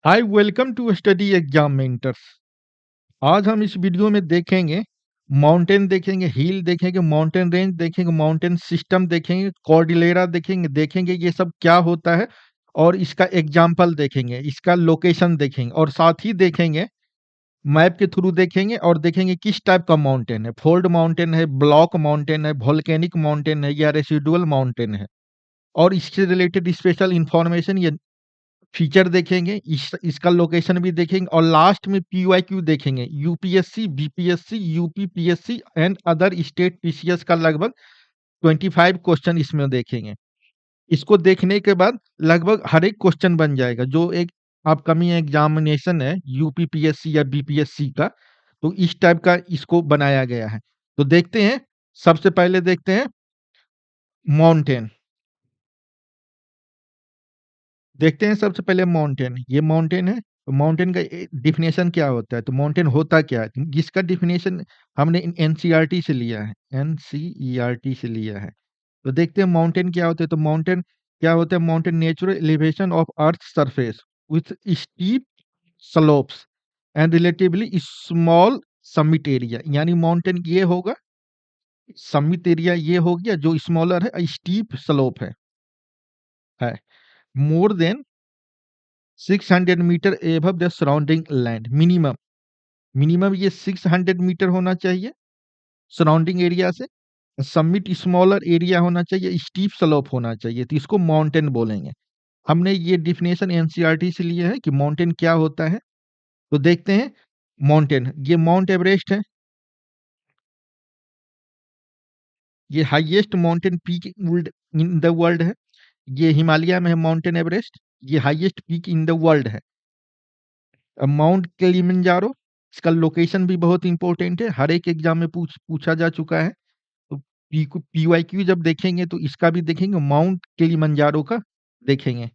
Hi welcome to study exam mentors. आज हम इस वीडियो में देखेंगे माउंटेन देखेंगे, हिल देखेंगे, माउंटेन रेंज देखेंगे, माउंटेन सिस्टम देखेंगे, कॉर्डिलेरा देखेंगे देखेंगे ये सब क्या होता है और इसका एग्जाम्पल देखेंगे, इसका लोकेशन देखेंगे और साथ ही देखेंगे मैप के थ्रू देखेंगे और देखेंगे किस टाइप का माउंटेन है, फोल्ड माउंटेन है, ब्लॉक माउंटेन है, वोल्केनिक माउंटेन है या रेसिडुअल माउंटेन है और इससे रिलेटेड स्पेशल इंफॉर्मेशन ये फीचर देखेंगे, इसका लोकेशन भी देखेंगे और लास्ट में पीवाईक्यू देखेंगे। UPSC, BPSC, UP PSC and other state PCS का लगभग 25 क्वेश्चन इसमें देखेंगे। इसको देखने के बाद लगभग हर एक क्वेश्चन बन जाएगा जो एक अपकमिंग एग्जामिनेशन है यूपी पीएससी या बीपीएससी का, तो इस टाइप का इसको बनाया गया है। तो देखते हैं, सबसे पहले देखते हैं माउंटेन। देखते हैं सबसे पहले माउंटेन, ये माउंटेन है। तो माउंटेन का डिफिनेशन क्या होता है, तो माउंटेन होता क्या है, तो जिसका डिफिनेशन हमने एनसीईआरटी से लिया है, एनसीईआरटी से लिया है। तो देखते हैं माउंटेन क्या होता है। तो माउंटेन क्या होता है, mountain natural elevation of earth surface with steep slopes and relatively small summit area. यानी माउंटेन ये होगा, समिट एरिया ये हो गया जो स्मॉलर है, स्टीप स्लोप है more than 600 metre above the surrounding land. Minimum minimum ये 600 मीटर होना चाहिए सराउंडिंग एरिया से। समिट स्मॉलर एरिया होना चाहिए, स्टीप स्लोप होना चाहिए, तो इसको माउंटेन बोलेंगे। हमने ये डिफिनेशन एनसीईआरटी से लिया है कि माउंटेन क्या होता है। तो देखते हैं माउंटेन, ये माउंट एवरेस्ट है, ये highest mountain peak in the world है। ये हिमालय में है माउंटेन एवरेस्ट, ये highest peak in the world है। माउंट किलिमंजारो, इसका लोकेशन भी बहुत इंपॉर्टेंट है, हर एक एग्जाम में पूछा जा चुका है। तो पीवाईक्यू जब देखेंगे तो इसका भी देखेंगे, माउंट किलिमंजारो का देखेंगे।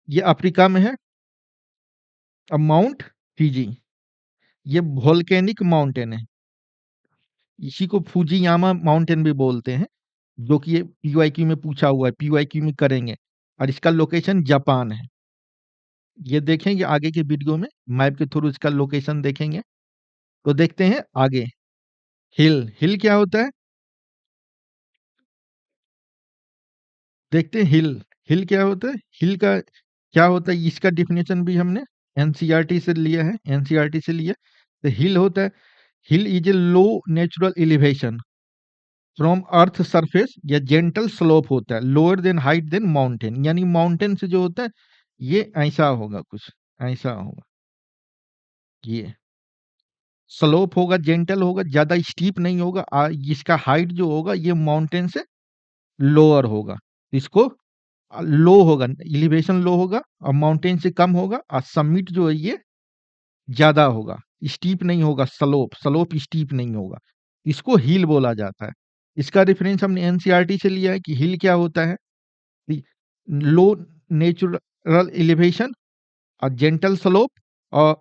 ये अफ्रीका में है। अब माउंट फिजी, ये वोल्केनिक माउंटेन है, इसी को फुजियामा माउंटेन भी बोलते हैं, जो कि ये पीवाईक्यू में पूछा हुआ है, पीवाईक्यू में करेंगे। और इसका लोकेशन जापान है। ये देखेंगे आगे के वीडियो में, मैप के थ्रू इसका लोकेशन देखेंगे। तो देखते हैं आगे, हिल हिल क्या होता है, देखते हैं हिल हिल क्या होता है, हिल का क्या होता है, इसका डिफिनेशन भी हमने एनसीईआरटी से लिया है, एनसीईआरटी से लिया। तो हिल होता है, hill is a low natural elevation from earth surface या जेंटल स्लोप होता है, lower than height than mountain. यानी माउंटेन से जो होता है ये ऐसा होगा, कुछ ऐसा होगा, ये स्लोप होगा, जेंटल होगा, ज्यादा स्टीप नहीं होगा। इसका हाइट जो होगा ये माउंटेन से लोअर होगा, इसको लो होगा, एलिवेशन लो होगा और माउंटेन से कम होगा और समिट जो है ये ज्यादा होगा, स्टीप नहीं होगा, स्लोप स्लोप स्टीप नहीं होगा, इसको हिल बोला जाता है। इसका रेफरेंस हमने एनसीईआरटी से लिया है कि हिल क्या होता है, लो नेचुरल एलिवेशन और जेंटल स्लोप और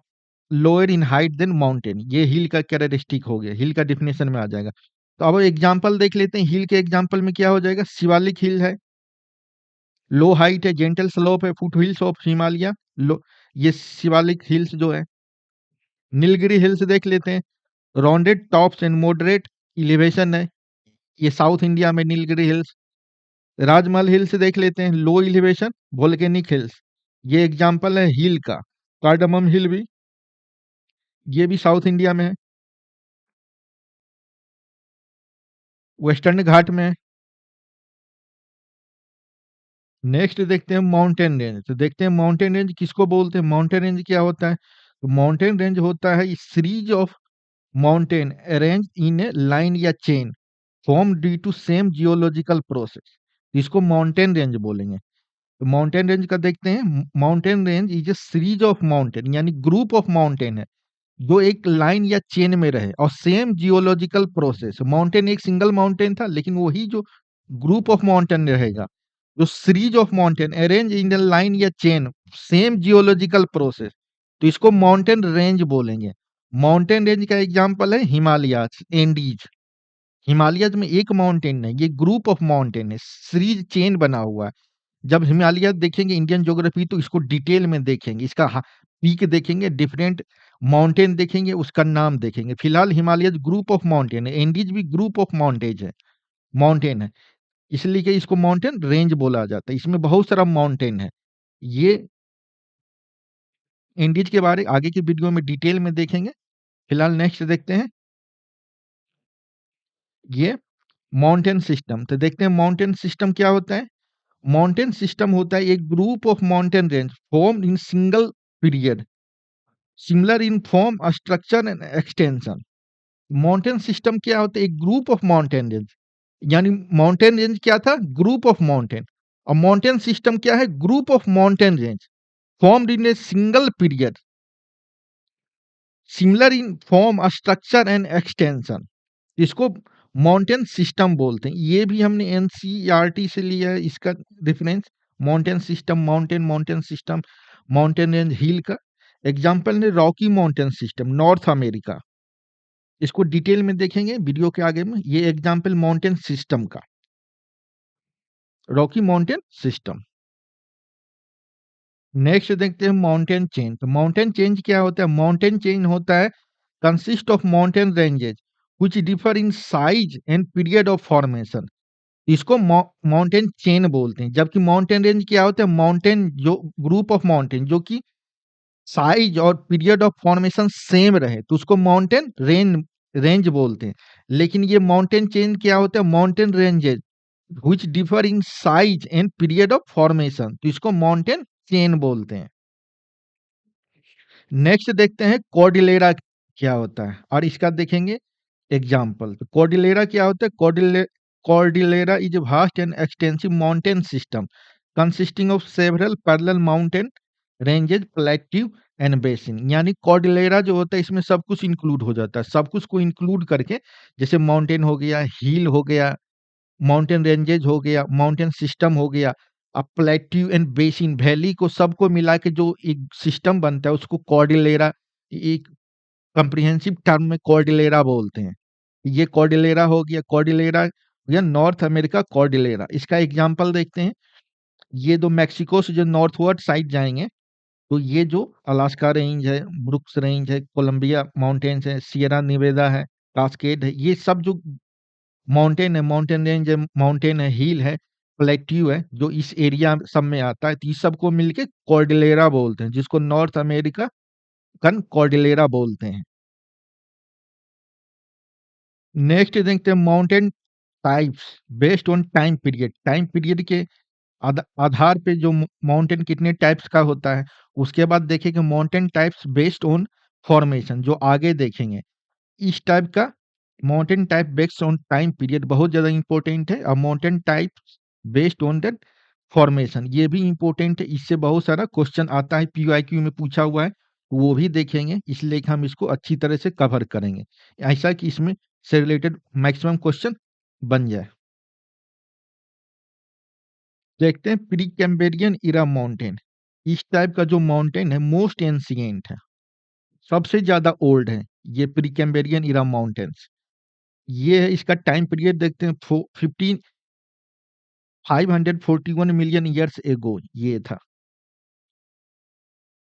lower in height than mountain, ये हिल का कैरेक्टरिस्टिक हो गया, हिल का डिफिनेशन में आ जाएगा। तो अब एग्जांपल देख लेते हैं, हिल के एग्जांपल में क्या हो जाएगा, शिवालिक हिल है, लो हाइट है, जेंटल स्लोप है, फुट हिल्स ऑफ हिमालय, लो ये शिवालिक हिल्स जो है। नीलगिरी हिल्स देख लेते हैं, rounded tops and moderate elevation है, ये साउथ इंडिया में नीलगिरी हिल्स। राजमहल हिल्स देख लेते हैं, लो एलिवेशन वोल्केनिक हिल्स, ये एग्जांपल है हिल का। कार्डमम हिल भी, ये भी साउथ इंडिया में है, वेस्टर्न घाट में है। नेक्स्ट देखते हैं माउंटेन रेंज। तो देखते हैं माउंटेन रेंज किसको बोलते हैं, माउंटेन रेंज क्या होता है। तो माउंटेन रेंज होता है series of mountain arrange in a line या chain form due to same geological process, इसको माउंटेन रेंज बोलेंगे। तो माउंटेन रेंज का देखते हैं, mountain range is a series of mountain, यानी ग्रुप ऑफ माउंटेन है जो एक लाइन या चेन में रहे और सेम जियोलॉजिकल प्रोसेस। माउंटेन एक सिंगल माउंटेन था लेकिन वही जो ग्रुप ऑफ माउंटेन रहेगा, जो series of mountain arrange in the line या चेन सेम जियोलॉजिकल प्रोसेस, तो इसको माउंटेन रेंज बोलेंगे। माउंटेन रेंज का एग्जांपल है हिमालयाज, एंडीज। हिमालयज में एक माउंटेन है, ये ग्रुप ऑफ माउंटेन है, सीरीज चेन बना हुआ है। जब हिमालय देखेंगे इंडियन ज्योग्राफी तो इसको डिटेल में देखेंगे, इसका पीक देखेंगे, डिफरेंट माउंटेन देखेंगे, उसका नाम देखेंगे। फिलहाल हिमालय ग्रुप ऑफ माउंटेन है, एंडीज भी ग्रुप ऑफ माउंटेज है, माउंटेन है, इसलिए कि इसको माउंटेन रेंज बोला जाता है। इसमें बहुत सारा माउंटेन है। ये एंडीज के बारे आगे की वीडियो में डिटेल में देखेंगे। फिलहाल नेक्स्ट देखते हैं ये माउंटेन सिस्टम। तो देखते हैं माउंटेन सिस्टम क्या होता है। माउंटेन सिस्टम होता है एक group of mountain range formed in single period, similar in form, structure and extension. Mountain system क्या होता है, एक ग्रुप ऑफ माउंटेन रेंज, यानी माउंटेन रेंज क्या था, ग्रुप ऑफ माउंटेन, और माउंटेन सिस्टम क्या है, group of mountain range formed in a single period, similar in form, structure and extension. इसको माउंटेन सिस्टम बोलते हैं। ये भी हमने एनसीईआरटी से लिया है इसका reference. Mountain system, mountain system, mountain range, hill का एग्जांपल है Rocky mountain system, North America. इसको डिटेल में देखेंगे वीडियो के आगे में। ये एग्जांपल माउंटेन सिस्टम का, रॉकी माउंटेन सिस्टम। नेक्स्ट देखते हैं माउंटेन चेन। तो माउंटेन चेन क्या होता है, माउंटेन चेन होता है consist of mountain ranges which differ in size and period of formation. इसको माउंटेन चेन बोलते हैं। जबकि माउंटेन रेंज क्या होता है, माउंटेन जो ग्रुप ऑफ माउंटेन जो कि साइज और पीरियड ऑफ फॉर्मेशन सेम रहे तो उसको माउंटेन रेंज बोलते हैं। लेकिन ये माउंटेन चेन क्या होता है, mountain ranges which differ in size and period of formation, तो इसको माउंटेन चेन बोलते हैं। नेक्स्ट देखते हैं कॉर्डिलेरा क्या होता है और इसका देखेंगे एग्जाम्पल। तो कॉर्डिलेरा क्या होता है, Cordillera is a vast and extensive mountain system consisting of several parallel mountain ranges, plateau and basin. यानी कॉर्डिलेरा जो होता है इसमें सब कुछ इंक्लूड हो जाता है। सब कुछ को इंक्लूड करके जैसे माउंटेन हो गया, हिल हो गया, माउंटेन रेंजेज हो गया, माउंटेन सिस्टम हो गया, अब प्लेट्यू एंड बेसिन वैली को सबको मिला के जो एक सिस्टम बनता है उसको कॉर्डिलेरा, एक कॉम्प्रिहेंसिव टर्म में कॉर्डिलेरा बोलते हैं। ये कॉर्डिलेरा हो गया, कॉर्डिलेरा या नॉर्थ अमेरिका कॉर्डिलेरा। इसका एग्जांपल देखते हैं। ये दो मैक्सिको से जो नॉर्थवर्ड साइड जाएंगे तो ये जो अलास्का रेंज है, ब्रुक्स रेंज है, कोलंबिया माउंटेन्स है, सियरा निवेदा है, कास्केड है, ये सब जो माउंटेन है, माउंटेन रेंज है, माउंटेन है, हिल है, प्लेट्यू है, जो इस एरिया सब में आता है, तो इस सबको मिलके कॉर्डिलेरा बोलते हैं, जिसको नॉर्थ अमेरिका कन कॉर्डिलेरा बोलते हैं। नेक्स्ट देखते हैं mountain types based on time period. Time period के आधार पे जो माउंटेन कितने टाइप्स का होता है, उसके बाद देखेंगे mountain types based on formation, जो आगे देखेंगे। इस टाइप का mountain type based on time period बहुत ज़्यादा इंपॉर्टेंट है, और mountain types based on that formation ये भी इंपॉर्टेंट है। इससे बहुत सारा क्वेश्चन आता है, पीवाईक्यू में पूछा हुआ है, तो वो भी देखेंगे, इसलिए कि हम इसको अच्छी तरह से कवर करेंगे, ऐसा कि इसमें से रिलेटेड मैक्सिमम क्वेश्चन बन जाए। देखते हैं प्री कैम्ब्रियन इरा माउंटेन। इस टाइप का जो माउंटेन है मोस्ट एंशिएंट है, सबसे ज़्यादा ओल्ड है ये प्री कैम्ब्रियन इरा माउंटेन्स। ये है इसका टाइम पीरियड देखते हैं 541 मिलियन ईयर्स एगो ये था।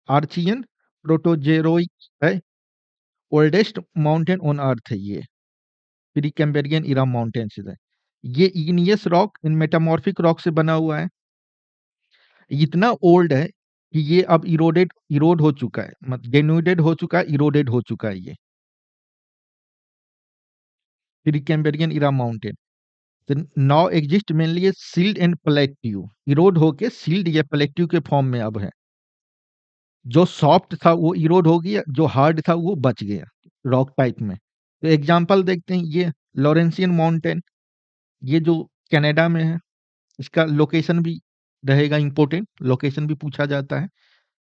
आर्चियन प्रोटोजेरोइक है, ओल्डेस्ट माउंटेन ऑन अर्थ है ये, प्री कैम्ब्रियन इरा माउंटेन्स है। ये इग्नियस रॉक इन मेटामॉर्फिक रॉक से बना हुआ है। इतना ओल्ड है कि ये अब इरोड हो चुका है, मतलब डेनुडेड हो चुका है, इरोडेड हो चुका है ये प्री कैम्ब्रियन इरा माउंटेन। तो now exist mainly shield and plateau, erode होके सील्ड या प्लेट्यू के फॉर्म में अब है। जो सॉफ्ट था वो इरोड हो गया, जो हार्ड था वो बच गया रॉक टाइप में। तो एग्जांपल देखते हैं, ये लॉरेंसियन माउंटेन, ये जो कनाडा में है, इसका लोकेशन भी रहेगा इंपॉर्टेंट, लोकेशन भी पूछा जाता है।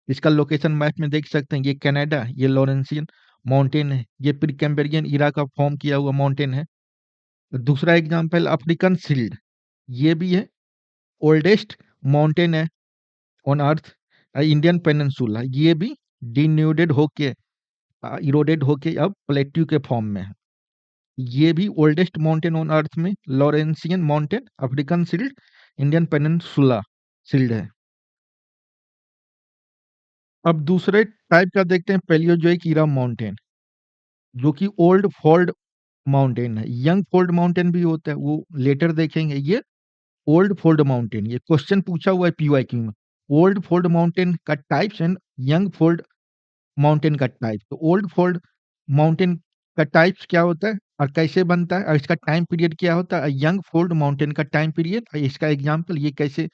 इसका लोकेशन मैप में देख सकते हैं, ये कनाडा, ये लॉरेंसियन माउंटेन है, ये प्री कैम्ब्रियन इरा का फॉर्म किया हुआ माउंटेन है। दूसरा एग्जांपल अफ्रीकन शील्ड, ये भी है, ओल्डेस्ट माउंटेन है ऑन अर्थ। इंडियन पेनिनसुला, ये भी डिन्यूडेड होके इरोडेड होके अब प्लेट्यू के फॉर्म में है। ये भी ओल्डेस्ट माउंटेन ऑन अर्थ में Laurentian mountain, African shield, Indian peninsula. Shield है। अब दूसरे टाइप का देखते हैं पैलियोजोइक ईरा माउंटेन, जो कि ओल्ड फोल्ड माउंटेन है। यंग फोल्ड माउंटेन भी होता है, वो लेटर देखेंगे। ये ओल्ड फोल्ड माउंटेन, ये क्वेश्चन पूछा हुआ है पीवाईक्यू में। ओल्ड फोल्ड माउंटेन का types and young fold mountain का टाइप। तो ओल्ड फोल्ड माउंटेन का टाइप्स क्या होता है और कैसे बनता है और इसका टाइम पीरियड क्या होता है, यंग फोल्ड माउंटेन का टाइम पीरियड और इसका एग्जांपल, ये कैसे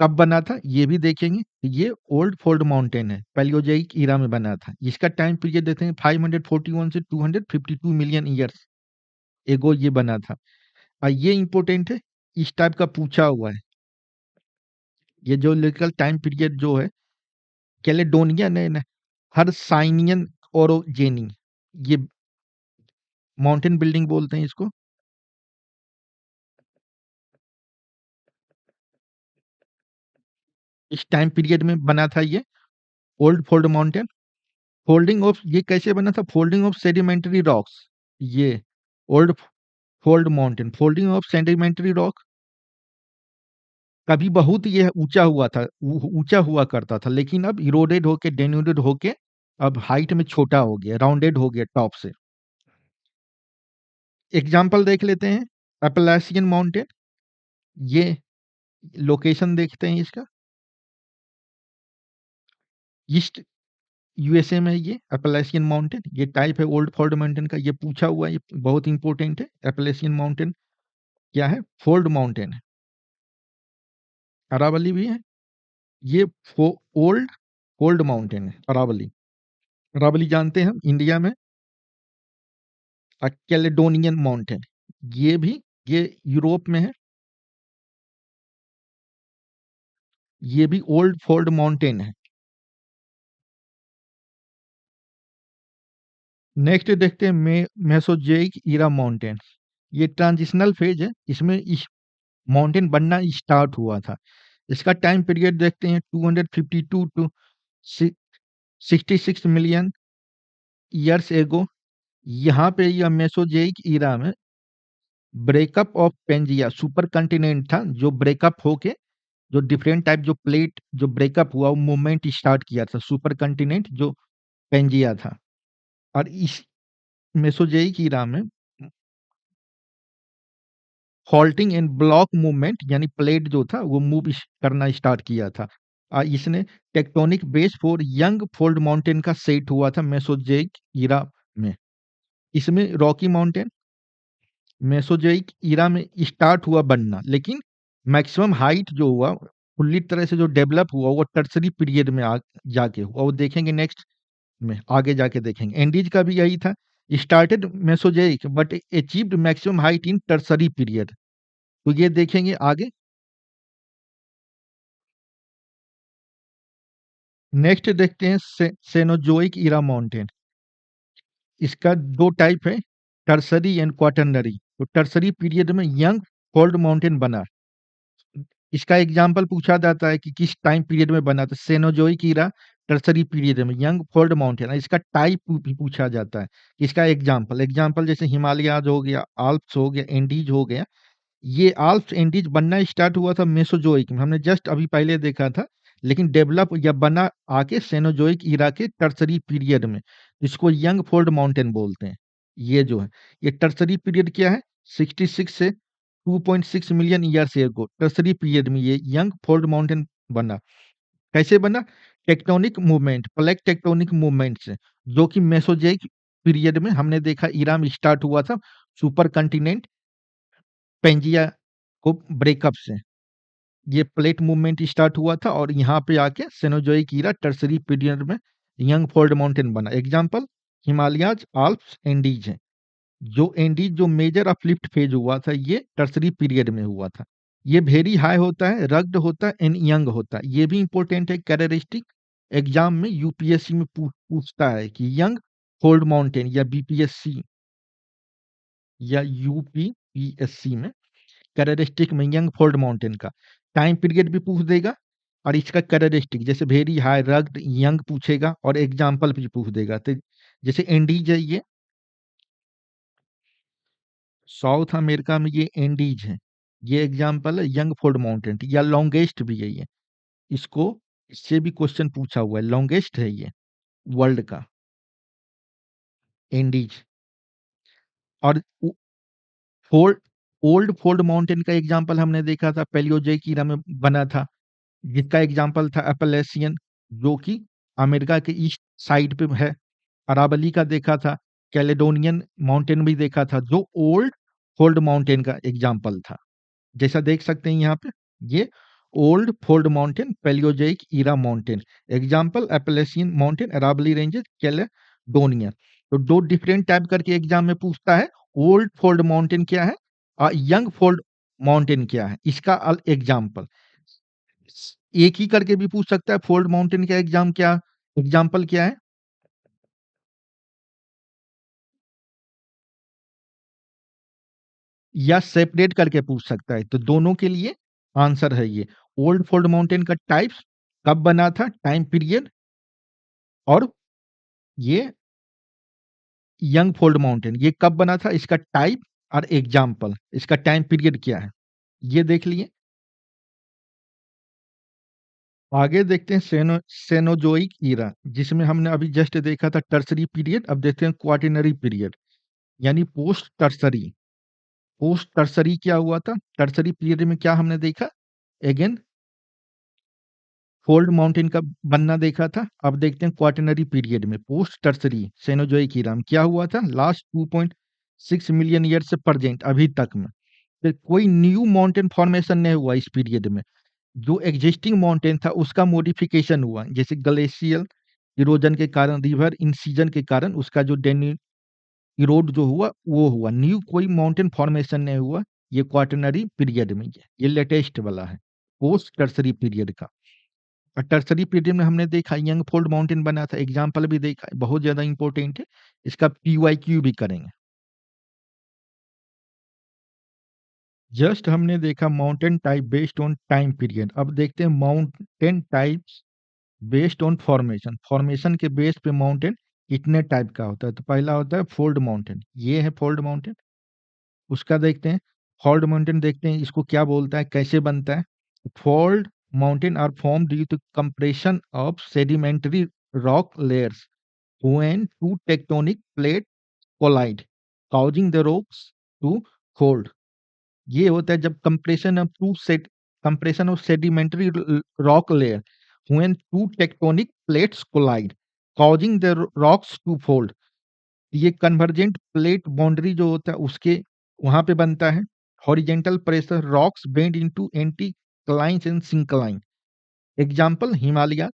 कब बना था ये भी देखेंगे। ये ओल्ड फोल्ड माउंटेन है, पैलियोजोइक ईरा में बना था। इसका टाइम पीरियड देते हैं 541 से 252 मिलियन ईयर्स एगो ये बना था। और ये इंपॉर्टेंट है, इस टाइप का पूछा हुआ है। ये जियोलॉजिकल टाइम पीरियड जो है, कैलेडोनियन है ना, हर्साइनियन ओरोजेनी, ये माउंटेन बिल्डिंग बोलते हैं इसको। इस टाइम पीरियड में बना था ये old fold mountain. Folding of, ये कैसे बना था, फोल्डिंग ऑफ सेडिमेंट्री रॉक्स। ये old fold mountain, folding of sedimentary rock. कभी बहुत ये ऊंचा हुआ था, ऊंचा हुआ करता था, लेकिन अब इरोडेड होके, डेन्यूडेड होके अब हाइट में छोटा हो गया, राउंडेड हो गया टॉप से। एग्जाम्पल देख लेते हैं, अपलासियन माउंटेन। ये लोकेशन देखते हैं इसका, ईस्ट यूएसए में है ये अपलासियन माउंटेन। ये टाइप है ओल्ड फोल्ड माउंटेन का, ये पूछा हुआ है, ये बहुत इंपॉर्टेंट है। अपलासियन माउंटेन क्या है, फोल्ड माउंटेन है। अरावली भी है, ये ओल्ड फोल्ड माउंटेन है अरावली। अरावली जानते हैं हम, इंडिया में। कैलेडोनियन माउंटेन, ये भी, ये यूरोप में है। ये भी ओल्ड फोल्ड माउंटेन है। नेक्स्ट देखते हैं मेसोजोइक ईरा माउंटेन। ये ट्रांजिशनल फेज है, इसमें इस माउंटेन बनना स्टार्ट हुआ था। इसका टाइम पीरियड देखते हैं 252 टू 66 मिलियन ईयर्स एगो। यहाँ पे यह मेसोजोइक ईरा में breakup of Pangaea super continent था, जो ब्रेकअप होके, जो डिफरेंट टाइप जो प्लेट जो ब्रेकअप हुआ, वो मूवमेंट स्टार्ट किया था सुपर कंटिनेंट जो पेंजिया था। और इस मेसोजोइक ईरा में हॉल्टिंग एंड ब्लॉक मूवमेंट, यानी प्लेट जो था वो मूव करना स्टार्ट किया था। इसने tectonic base for young fold mountain का सेट हुआ था मेसोजोइक ईरा में। इसमें रॉकी माउंटेन मेसोजोइक ईरा में स्टार्ट हुआ बनना, लेकिन मैक्सिमम हाइट जो हुआ, फुल्ली तरह से जो डेवलप हुआ, वो टर्सरी पीरियड में जाके हुआ। वो देखेंगे नेक्स्ट में, आगे जाके देखेंगे। एंडीज का भी यही था, started Mesozoic but achieved maximum height in tertiary period. तो ये देखेंगे आगे। नेक्स्ट देखते हैं सेनोजोइक ईरा माउंटेन। इसका दो टाइप है, टर्सरी एंड क्वाटरनरी। तो टर्सरी पीरियड में यंग फोल्ड माउंटेन बना। इसका एग्जाम्पल पूछा जाता है कि किस टाइम पीरियड में बना, तो सेनोजोइक ईरा टर्सरी पीरियड में यंग फोल्ड माउंटेन है। इसका टाइप भी पूछा जाता है। इसका एग्जाम्पल एग्जाम्पल जैसे हिमालयाज हो गया, आल्प्स हो गया, एंडीज हो गया। ये आल्प्स एंडीज बनना स्टार्ट हुआ था मेसोजोइक में, हमने जस्ट अभी पहले देखा था। लेकिन डेवलप या बना आके सेनोजोइक ईरा के टर्सरी पीरियड में, इसको यंग फोल्ड माउंटेन बोलते हैं। ये जो है, ये टर्सरी पीरियड क्या है, 66 से 2.6 million years ago tertiary period में ये यंग फोल्ड माउंटेन बना। कैसे बना, tectonic movement, plate tectonic movement से, जो कि मेसोजोइक पीरियड में हमने देखा ईरा में स्टार्ट हुआ था सुपर कंटिनेंट पेंजिया को ब्रेकअप से। ये प्लेट मूवमेंट स्टार्ट हुआ था और यहाँ पे आके सेनोजोइक ईरा टर्सरी पीरियड में यंग फोल्ड माउंटेन बना। एग्जाम्पल हिमालयाज, आल्प्स, एंडीज है। जो एंडीज जो मेजर अपलिफ्ट फेज हुआ था, ये टर्सरी पीरियड में हुआ था। ये वेरी हाई होता है, रग्ड होता है एंड यंग होता है। ये भी इंपॉर्टेंट है, कैरेक्टरिस्टिक एग्जाम में यूपीएससी में पूछता है कि यंग फोल्ड माउंटेन, या बीपीएससी या यूपीपीएससी में कैरेक्टरिस्टिक में यंग फोल्ड माउंटेन का टाइम पीरियड भी पूछ देगा। और इसका कैरेक्टरिस्टिक जैसे वेरी हाई, रग्ड, यंग पूछेगा और एग्जाम्पल भी पूछ देगा। तो जैसे एंडीज है, ये साउथ अमेरिका में ये एंडीज है। ये एग्जाम्पल है यंग फोर्ड माउंटेन या लॉन्गेस्ट भी है ये। इसको इससे भी क्वेश्चन पूछा हुआ है, लॉन्गेस्ट है ये वर्ल्ड का एंडीज। और फोर्ड ओल्ड फोर्ड माउंटेन का एग्जाम्पल हमने देखा था पैलियोजोइक ईरा में बना था, जिसका एग्जाम्पल था एपलेसियन, जो कि अमेरिका के ईस्ट साइड पे है। अरावली का देखा था, कैलेडोनियन माउंटेन भी देखा था, जो ओल्ड फोल्ड माउंटेन का एग्जाम्पल था। जैसा देख सकते हैं यहाँ पे, ये old fold mountain, Palaeozoic era mountain, example Appalachian mountain, Aravalli ranges, Caledonian. तो दो डिफरेंट टाइप करके एग्जाम में पूछता है, ओल्ड फोल्ड माउंटेन क्या है और यंग फोल्ड माउंटेन क्या है, इसका एग्जाम्पल एक ही करके भी पूछ सकता है। फोल्ड माउंटेन का एग्जाम्पल क्या है, या सेपरेट करके पूछ सकता है। तो दोनों के लिए आंसर है ये। ओल्ड फोल्ड माउंटेन का टाइप्स, कब बना था, टाइम पीरियड, और ये यंग फोल्ड माउंटेन ये कब बना था, इसका टाइप और एग्जाम्पल, इसका टाइम पीरियड क्या है, ये देख लिए। आगे देखते हैं सेनोजोइक ईरा, जिसमें हमने अभी जस्ट देखा था टर्सरी पीरियड। अब देखते हैं क्वार्टिनरी पीरियड, यानी पोस्ट टर्सरी। पोस्ट टर्सरी क्या हुआ था, टर्सरी पीरियड में क्या हमने देखा, अगेन फोल्ड माउंटेन का बनना देखा था। अब देखते हैं क्वार्टरनरी पीरियड में पोस्ट टर्सरी सेनोजोइक ईरा में क्या हुआ था, लास्ट 2.6 मिलियन ईयर से प्रेजेंट अभी तक में फिर कोई न्यू माउंटेन फॉर्मेशन नहीं हुआ इस पीरियड में। जो एग्जिस्टिंग माउंटेन था उसका मॉडिफिकेशन हुआ, जैसे ग्लेशियल इरोजन के कारण, रिवर इंसीजन के कारण उसका जो इरोड जो हुआ वो हुआ, न्यू कोई माउंटेन फॉर्मेशन नहीं हुआ ये क्वार्टरनरी पीरियड में। ये लेटेस्ट वाला है पोस्ट टर्सरी पीरियड का। और टर्सरी पीरियड में हमने देखा यंग फोल्ड माउंटेन बना था, एग्जाम्पल भी देखा है, बहुत ज्यादा इंपॉर्टेंट है, इसका पीवाईक्यू भी करेंगे। जस्ट हमने देखा mountain type based on time period. अब देखते हैं mountain types based on formation. Formation के बेस पे माउंटेन कितने टाइप का होता है, तो पहला होता है फोल्ड माउंटेन, ये है फोल्ड माउंटेन। उसका देखते हैं फोल्ड माउंटेन, देखते हैं इसको क्या बोलता है, कैसे बनता है। Fold mountain are form due to compression of sedimentary rock layers when two tectonic plates collide, causing the rocks to fold। ये होता है जब compression of sedimentary rock layer when two tectonic plates collide, causing the rocks to fold। ये convergent plate boundary जो होता है उसके वहां पे बनता है। Horizontal pressure rocks bend into anticlines and syncline, example Himalaya,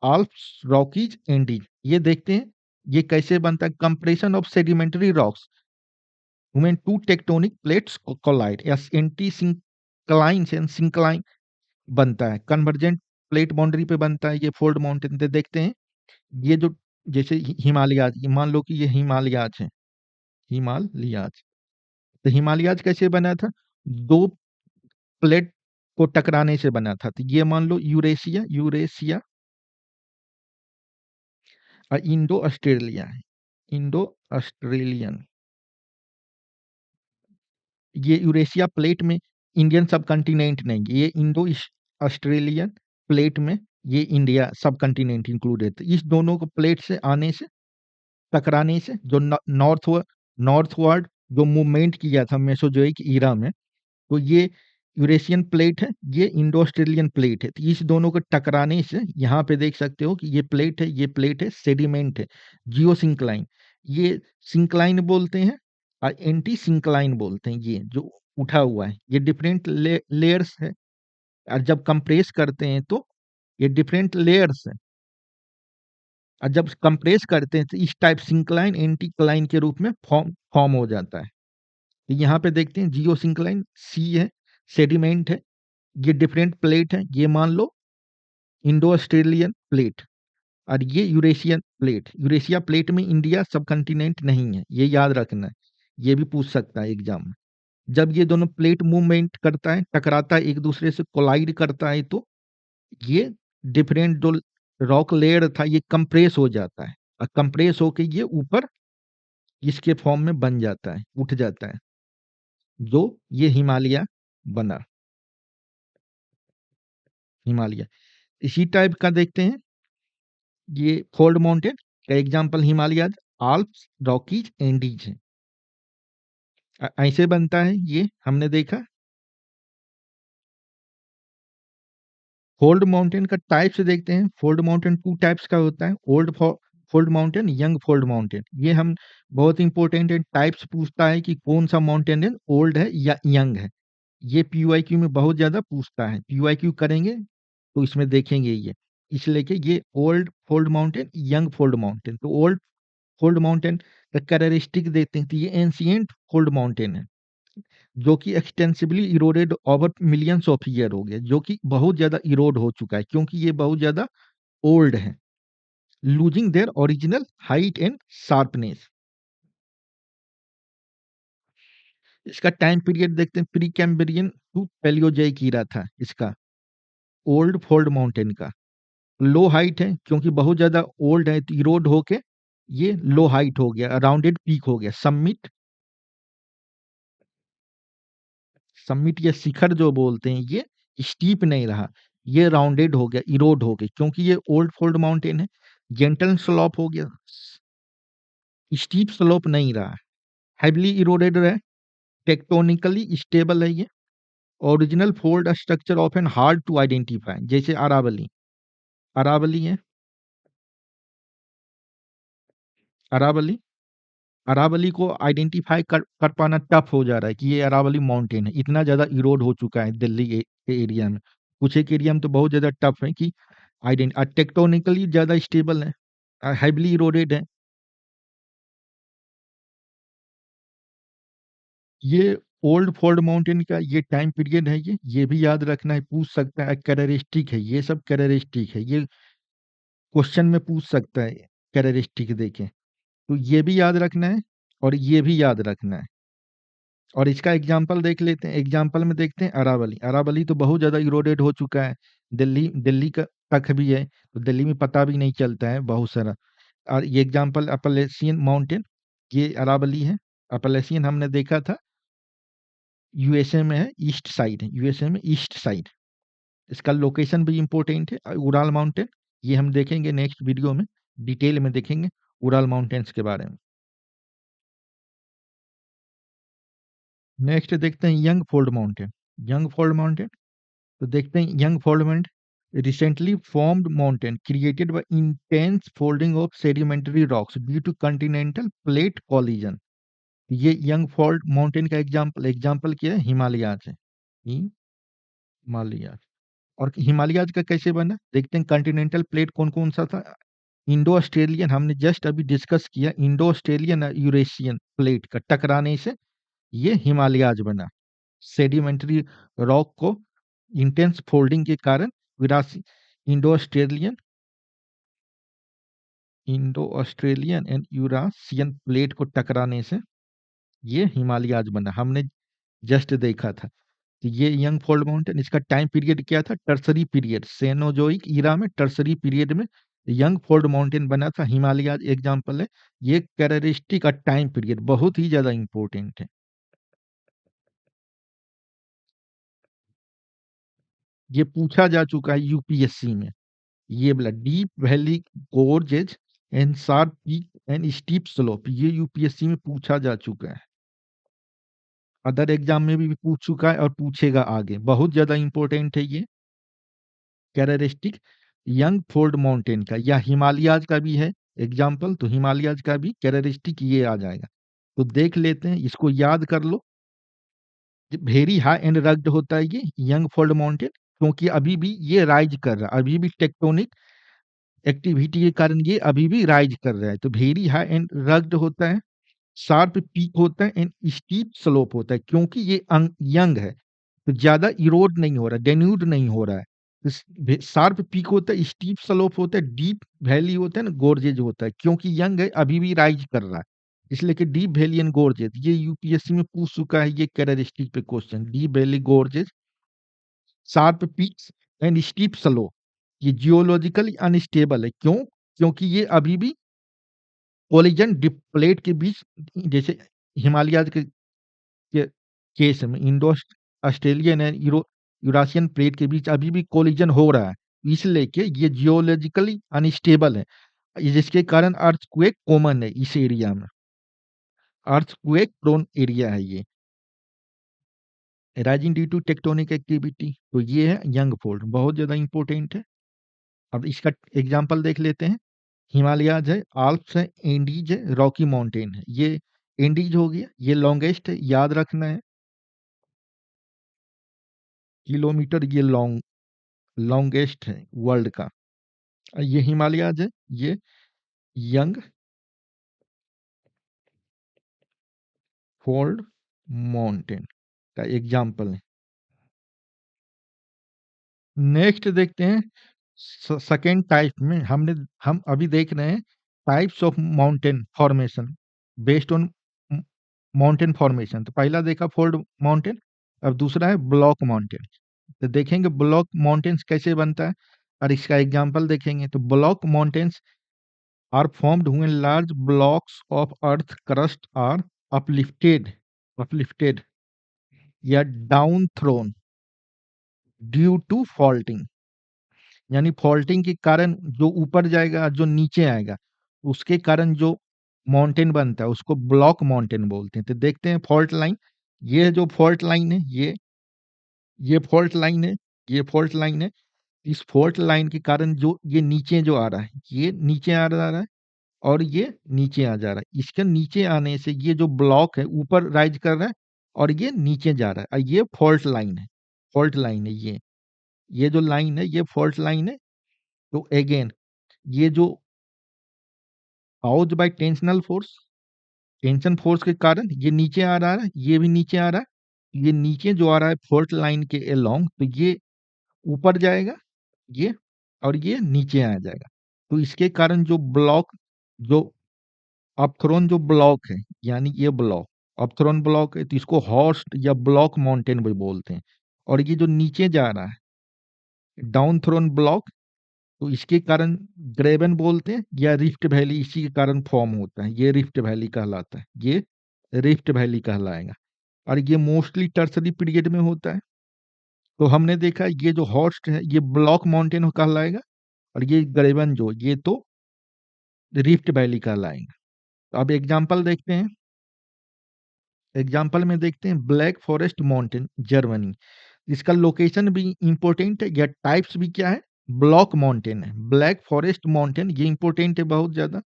Alps, Rockies, Andes. ये देखते हैं ये कैसे बनता है, compression of sedimentary rocks when two tectonic plates collide, या एंटी सिंक्लाइन एंड सिंक्लाइन बनता है, कन्वर्जेंट प्लेट बाउंड्री पे बनता है ये फोल्ड माउंटेन। देखते हैं ये जो जैसे हिमालयाज, मान लो कि ये हिमालयाज है, हिमालयाज। तो हिमालयाज कैसे बना था, दो प्लेट को टकराने से बना था। तो ये मान लो यूरेशिया यूरेशिया और इंडो ऑस्ट्रेलिया है, इंडो ऑस्ट्रेलियन। ये यूरेशिया प्लेट में इंडियन सब कॉन्टिनेंट नहीं, ये इंडो ऑस्ट्रेलियन प्लेट में ये इंडिया सब कॉन्टिनेंट इंक्लूड है। तो इस दोनों को प्लेट से आने से, टकराने से जो नॉर्थवर्ड जो मूवमेंट किया था मेसोजोइक ईरा में, तो ये यूरेशियन प्लेट है, ये इंडो ऑस्ट्रेलियन प्लेट है। तो इस दोनों को टकराने से यहाँ पे देख सकते हो कि ये प्लेट है, ये प्लेट है, सेडिमेंट है, जियो सिंक्लाइन। ये सिंक्लाइन बोलते हैं और एंटी सिंक्लाइन बोलते हैं, ये जो उठा हुआ है ये डिफरेंट लेयर्स है। और जब कंप्रेस करते हैं तो ये डिफरेंट लेयर्स है, और जब कंप्रेस करते हैं तो इस टाइप सिंक्लाइन एंटी क्लाइन के रूप में फॉर्म फॉर्म हो जाता है। तो यहाँ पे देखते हैं जियो सिंक्लाइन सी है, सेडिमेंट है, ये डिफरेंट प्लेट है, ये मान लो इंडो ऑस्ट्रेलियन प्लेट, और ये यूरेशियन प्लेट। यूरेशिया प्लेट में इंडिया सब कॉन्टिनेंट नहीं है, ये याद रखना है, ये भी पूछ सकता है एग्जाम में। जब ये दोनों प्लेट मूवमेंट करता है, टकराता है एक दूसरे से, कोलाइड करता है, तो ये डिफरेंट जो रॉक लेयर था ये कंप्रेस हो जाता है, और कंप्रेस होके ये ऊपर इसके फॉर्म में बन जाता है, उठ जाता है, जो ये हिमालय बना हिमालय। इसी टाइप का देखते हैं, ये फोल्ड माउंटेन का example Himalaya, Alps, Rockies, Andes है। ऐसे बनता है, ये हमने देखा। फोल्ड माउंटेन का टाइप्स देखते हैं। फोल्ड माउंटेन 2 टाइप्स का होता है, old fold mountain, young fold mountain. ये हम बहुत इंपॉर्टेंट है, टाइप्स पूछता है कि कौन सा माउंटेन है, ओल्ड है या यंग है। ये पीवाईक्यू में बहुत ज्यादा पूछता है, पीवाईक्यू करेंगे तो इसमें देखेंगे ये। इसलिए कि ये old fold mountain, young fold mountain. तो ओल्ड फोल्ड माउंटेन का कैरेक्टरिस्टिक देखते हैं, तो ये एंशिएंट फोल्ड माउंटेन है, जो कि extensively eroded over millions of year हो गया, जो कि बहुत ज्यादा इरोड हो चुका है क्योंकि ये बहुत ज्यादा ओल्ड है, losing their original height and sharpness. इसका टाइम पीरियड देखते हैं, pre Cambrian to Paleozoic era था इसका, ओल्ड फोल्ड माउंटेन का। लो हाइट है क्योंकि बहुत ज्यादा ओल्ड है, तो इरोड होके ये लो हाइट हो गया, राउंडेड पीक हो गया। समिट, समिट या शिखर जो बोलते हैं, ये स्टीप नहीं रहा, ये राउंडेड हो गया, इरोड हो गया क्योंकि ये ओल्ड फोल्ड माउंटेन है। जेंटल स्लोप हो गया, स्टीप स्लोप नहीं रहा, हैवीली इरोडेड है, टेक्टोनिकली स्टेबल है ये। Original fold structure often hard to identify, जैसे अरावली। अरावली है, अरावली, अरावली को आइडेंटिफाई कर पाना टफ हो जा रहा है कि ये अरावली माउंटेन है, इतना ज़्यादा इरोड हो चुका है दिल्ली के एरिया में। कुछ एक एरिया में तो बहुत ज़्यादा टफ है कि टेक्टोनिकली ज़्यादा स्टेबल है, हैवीली इरोडेड है। ये ओल्ड फोल्ड माउंटेन का ये टाइम पीरियड है, ये भी याद रखना है, पूछ सकता है। कैरेक्टरिस्टिक है, ये सब कैरेक्टरिस्टिक है, ये क्वेश्चन में पूछ सकता है, कैरेक्टरिस्टिक देके। तो ये भी याद रखना है और ये भी याद रखना है। और इसका एग्जाम्पल देख लेते हैं, एग्जाम्पल में देखते हैं अरावली। अरावली तो बहुत ज़्यादा इरोडेड हो चुका है, दिल्ली दिल्ली का तक भी है, तो दिल्ली में पता भी नहीं चलता है बहुत सारा। और ये एग्जाम्पल अपलेशियन माउंटेन, ये अरावली है। अपलेशियन हमने देखा था, यूएसए में है, ईस्ट साइड है, यूएसए में ईस्ट साइड। इसका लोकेशन भी इम्पोर्टेंट है। उराल माउंटेन, ये हम देखेंगे नेक्स्ट वीडियो में, डिटेल में देखेंगे उराल माउंटेन्स के बारे में। नेक्स्ट देखते हैं young fold mountain. Young fold mountain, तो देखते हैं young fold mountain, recently formed mountain created by intense folding of sedimentary rocks due to continental plate collision. ये यंग फोल्ड माउंटेन का एग्जांपल, एग्जांपल क्या है, हिमालयाज है, हिमालयाज। और हिमालयाज का कैसे बना, देखते हैं। कॉन्टिनेंटल प्लेट कौन कौन सा था, इंडो ऑस्ट्रेलियन, हमने जस्ट अभी डिस्कस किया, इंडो ऑस्ट्रेलियन और यूरेशियन प्लेट का टकराने से ये हिमालयाज बना। सेडिमेंटरी रॉक को इंटेंस फोल्डिंग के कारण विरासी Indo Australian, Indo Australian and Eurasian plate को टकराने से ये हिमालयाज बना, हमने जस्ट देखा था। तो ये यंग फोल्ड माउंटेन, इसका टाइम पीरियड क्या था, टर्सरी पीरियड, सेनोजोइक ईरा में टर्सरी पीरियड में यंग फोल्ड माउंटेन बना था। हिमालयाज एग्जांपल है। ये कैरेक्टरिस्टिक और टाइम पीरियड बहुत ही ज्यादा इंपॉर्टेंट है। ये पूछा जा चुका है यूपीएससी में, ये वाला deep valley gorges and sharp peak and steep slope, ये यूपीएससी में पूछा जा चुका है, अदर एग्जाम में भी पूछ चुका है और पूछेगा आगे, बहुत ज्यादा इंपॉर्टेंट है ये कैरेक्टरिस्टिक यंग फोल्ड माउंटेन का, या हिमालयाज का भी है एग्जाम्पल, तो हिमालयाज का भी कैरेक्टरिस्टिक ये आ जाएगा। तो देख लेते हैं, इसको याद कर लो। वेरी हाई एंड रग्ड होता है ये यंग फोल्ड माउंटेन, क्योंकि अभी भी ये राइज कर रहा है, अभी भी टेक्टोनिक एक्टिविटी के कारण ये अभी भी राइज कर रहा है। तो वेरी हाई एंड रग्ड होता है, शार्प पीक होता है एंड स्टीप स्लोप होता है, क्योंकि ये यंग है तो ज्यादा इरोड नहीं हो रहा, डेन्यूड नहीं हो रहा है। शार्प पीक होता है, स्टीप स्लोप होता है, डीप वैली होता है ना, गोर्जेज होता है, क्योंकि यंग है अभी भी राइज कर रहा है, इसलिए कि डीप वैली एंड गोर्जेज, ये यूपीएससी में पूछ चुका है ये कैरेक्टरिस्टिक पे question, deep valley gorges, sharp peaks and steep slope. ये जियोलॉजिकली अनस्टेबल है, क्यों, क्योंकि ये अभी भी कोलिजन डिप प्लेट के बीच, जैसे हिमालय के केस में Indo Australian and Eurasian plate के बीच अभी भी कोलिजन हो रहा है, इसलिए कि ये जियोलॉजिकली अनस्टेबल है, जिसके कारण अर्थक्वेक कॉमन है इस एरिया में, अर्थक्वेक प्रोन एरिया है ये। Rising due to tectonic activity, तो ये है यंग फोल्ड, बहुत ज़्यादा इंपॉर्टेंट है। अब इसका एग्जांपल देख लेते हैं। हिमालयाज़ है, आल्प्स है, एंडीज है, रॉकी माउंटेन है। ये एंडीज हो गया, ये लॉन्गेस्ट है, याद रखना है, किलोमीटर ये लॉन्गेस्ट है वर्ल्ड का। ये हिमालयाज़ है, ये यंग फोल्ड माउंटेन का एग्जाम्पल है। नेक्स्ट देखते हैं सेकेंड टाइप में, हम अभी देख रहे हैं types of mountain formation based on mountain formation. तो पहला देखा फोल्ड माउंटेन, अब दूसरा है ब्लॉक माउंटेन। तो देखेंगे ब्लॉक माउंटेन्स कैसे बनता है और इसका एग्जांपल देखेंगे। तो block mountains are formed when large blocks of earth crust are uplifted या down thrown due to faulting, यानी फॉल्टिंग के कारण जो ऊपर जाएगा, जो नीचे आएगा, उसके कारण जो माउंटेन बनता है उसको ब्लॉक माउंटेन बोलते हैं। तो देखते हैं फॉल्ट लाइन, ये जो फॉल्ट लाइन है, ये फॉल्ट लाइन है, ये फॉल्ट लाइन है। इस फॉल्ट लाइन के कारण जो ये नीचे जो आ रहा है, ये नीचे आ रहा है और ये नीचे आ जा रहा है। इसके नीचे आने से ये जो ब्लॉक है ऊपर राइज कर रहा है और ये नीचे जा रहा है, और ये फॉल्ट लाइन है, फॉल्ट लाइन है ये जो लाइन है ये फॉल्ट लाइन है। तो अगेन ये जो काउज्ड बाय टेंशन फोर्स के कारण ये नीचे आ रहा है, ये भी नीचे आ रहा है, ये नीचे जो आ रहा है फॉल्ट लाइन के अलोंग, तो ये ऊपर जाएगा, ये और ये नीचे आ जाएगा। तो इसके कारण जो ब्लॉक, जो अपथ्रोन जो ब्लॉक है, यानी ये ब्लॉक अपथ्रोन ब्लॉक है, तो इसको हॉर्स्ट या ब्लॉक माउंटेन भी बोलते हैं। और ये जो नीचे जा रहा है डाउन थ्रोन ब्लॉक, तो इसके कारण ग्रेबन बोलते हैं या रिफ्ट वैली, इसी के कारण फॉर्म होता है, ये रिफ्ट वैली कहलाता है, ये रिफ्ट वैली कहलाएगा। और ये मोस्टली टर्सरी पीरियड में होता है। तो हमने देखा ये जो हॉर्स्ट है ये ब्लॉक माउंटेन कहलाएगा, और ये ग्रेबन जो ये तो रिफ्ट वैली कहलाएगा। तो अब एग्जाम्पल देखते हैं, एग्जाम्पल में देखते हैं ब्लैक फॉरेस्ट माउंटेन जर्मनी। इसका लोकेशन भी इंपॉर्टेंट है, या टाइप्स भी क्या है, ब्लॉक माउंटेन है। ब्लैक फॉरेस्ट माउंटेन ये इंपॉर्टेंट है बहुत ज्यादा।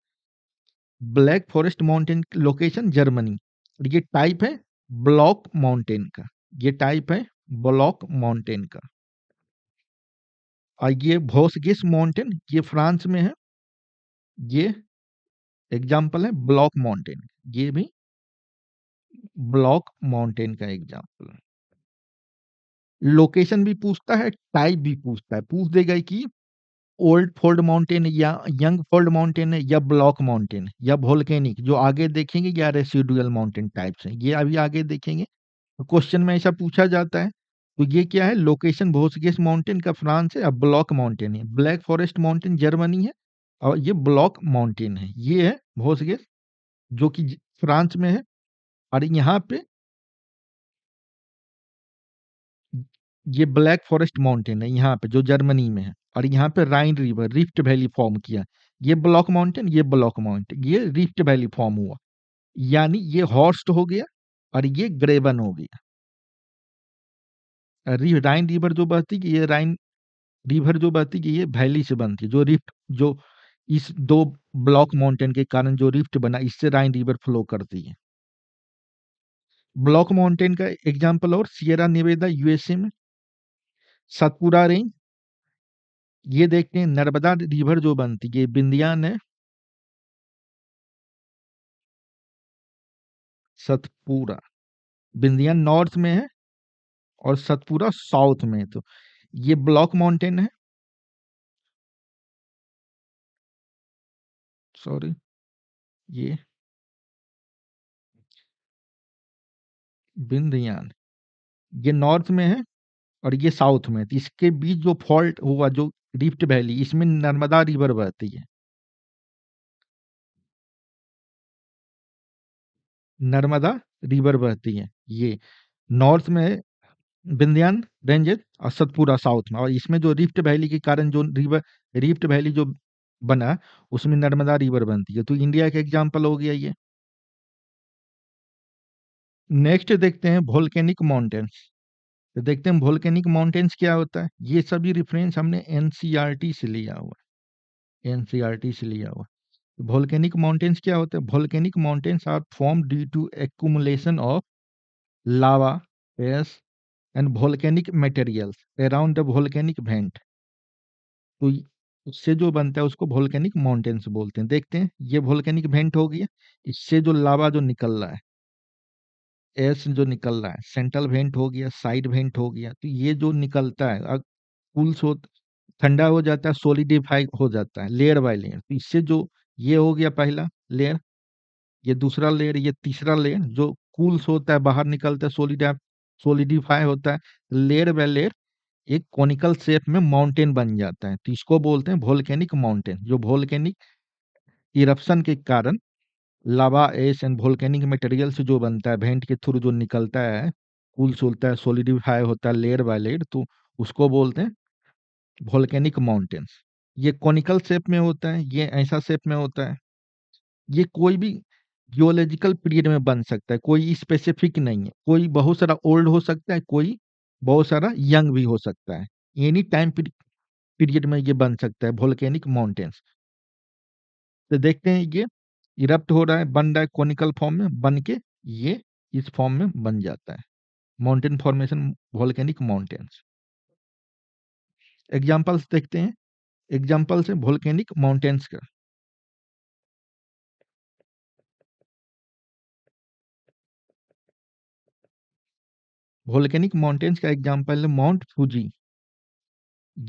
Black forest mountain location Germany, और ये टाइप है ब्लॉक माउंटेन का, ये टाइप है ब्लॉक माउंटेन का। और ये भोसगिस माउंटेन ये फ्रांस में है, ये एग्जाम्पल है ब्लॉक माउंटेन, ये भी ब्लॉक माउंटेन का एग्जाम्पल है। लोकेशन भी पूछता है, टाइप भी पूछता है, पूछ देगा कि ओल्ड फोल्ड माउंटेन या यंग फोल्ड माउंटेन है या ब्लॉक माउंटेन या वोल्केनिक, जो आगे देखेंगे, या रेसिडुअल माउंटेन टाइप्स हैं, ये अभी आगे देखेंगे। तो क्वेश्चन में ऐसा पूछा जाता है। तो ये क्या है, लोकेशन भोसगेस माउंटेन का फ्रांस है, अब ब्लॉक माउंटेन है। ब्लैक फॉरेस्ट माउंटेन जर्मनी है, और ये ब्लॉक माउंटेन है, ये है भोसगेस जो कि फ्रांस में है। और यहाँ पे ये ब्लैक फॉरेस्ट माउंटेन है, यहाँ पे जो जर्मनी में है, और यहाँ पे राइन रिवर रिफ्ट वैली फॉर्म किया। ये ब्लॉक माउंटेन, ये ब्लॉक माउंटेन, ये रिफ्ट वैली फॉर्म हुआ, यानी ये हॉर्स्ट हो गया और ये ग्रेवन हो गया। राइन रिवर जो बहती है, ये राइन रिवर जो बहती है ये वैली से बनती है, जो रिफ्ट जो इस दो ब्लॉक माउंटेन के कारण जो रिफ्ट बना, इससे राइन रिवर फ्लो करती है। ब्लॉक माउंटेन का एग्जाम्पल और सियरा नेवेदा यूएसए में, सतपुरा रेंज, ये देखते हैं नर्मदा रिवर जो बनती है, ये बिंदियान है, सतपुरा, बिंदियन नॉर्थ में है और सतपुरा साउथ में है। तो ये ब्लॉक माउंटेन है, सॉरी, ये बिंदियन, ये नॉर्थ में है और ये साउथ में है। तो इसके बीच जो फॉल्ट हुआ, जो रिफ्ट वैली, इसमें नर्मदा रिवर बहती है, नर्मदा रिवर बहती है, ये नॉर्थ में है, विंध्यान रेंजेस और सतपुरा साउथ में, और इसमें जो रिफ्ट वैली के कारण जो रिफ्ट वैली जो बना, उसमें नर्मदा रिवर बनती है। तो इंडिया का एग्जाम्पल हो गया ये। नेक्स्ट देखते हैं वोल्केनिक माउंटेन्स। तो देखते हैं वोल्केनिक माउंटेन्स क्या होता है। ये सभी रिफरेंस हमने एनसीईआरटी से लिया हुआ है, एनसीईआरटी से लिया हुआ है। वोल्केनिक माउंटेन्स क्या होता है? Volcanic mountains are form due to accumulation of lava, ash and volcanic materials around the volcanic vent. तो उससे जो बनता है उसको वोल्केनिक माउंटेन्स बोलते हैं। देखते हैं, ये वोल्केनिक वेंट हो गया, इससे जो लावा जो निकल रहा है, एस जो निकल रहा है, सेंट्रल वेंट हो गया, साइड वेंट हो गया। तो ये जो निकलता है कूल्स हो, ठंडा हो जाता है, सोलिडिफाई हो जाता है लेयर बाय लेयर। तो इससे जो ये हो गया पहला लेयर, ये दूसरा लेयर, ये तीसरा लेयर, जो कूल्स होता है बाहर निकलता है, सोलिडिफाई होता है, लेयर बाय लेयर एक कॉनिकल शेप में माउंटेन बन जाता है। तो इसको बोलते हैं वोल्केनिक माउंटेन, जो वोल्केनिक इरप्शन के कारण लावा, एश एंड वोल्केनिक मटेरियल से जो बनता है, वेंट के थ्रू जो निकलता है, कूल्स होता है, सोलिडिफाई होता है लेयर बाय लेयर, तो उसको बोलते हैं वोल्केनिक माउंटेन्स। ये कॉनिकल शेप में होता है, ये ऐसा शेप में होता है। ये कोई भी जियोलॉजिकल पीरियड में बन सकता है, कोई स्पेसिफिक नहीं है। कोई बहुत सारा ओल्ड हो सकता है, कोई बहुत सारा यंग भी हो सकता है। एनी टाइम पीरियड में ये बन सकता है वोल्केनिक माउंटेन्स। तो देखते हैं, ये इरप्ट हो रहा है, बन रहा है कॉनिकल फॉर्म में, बन के ये इस फॉर्म में बन जाता है mountain formation, volcanic mountains. Examples देखते हैं, एग्जांपल्स है वोल्केनिक माउंटेन्स का। वोल्केनिक माउंटेन्स का एग्जांपल है माउंट फूजी।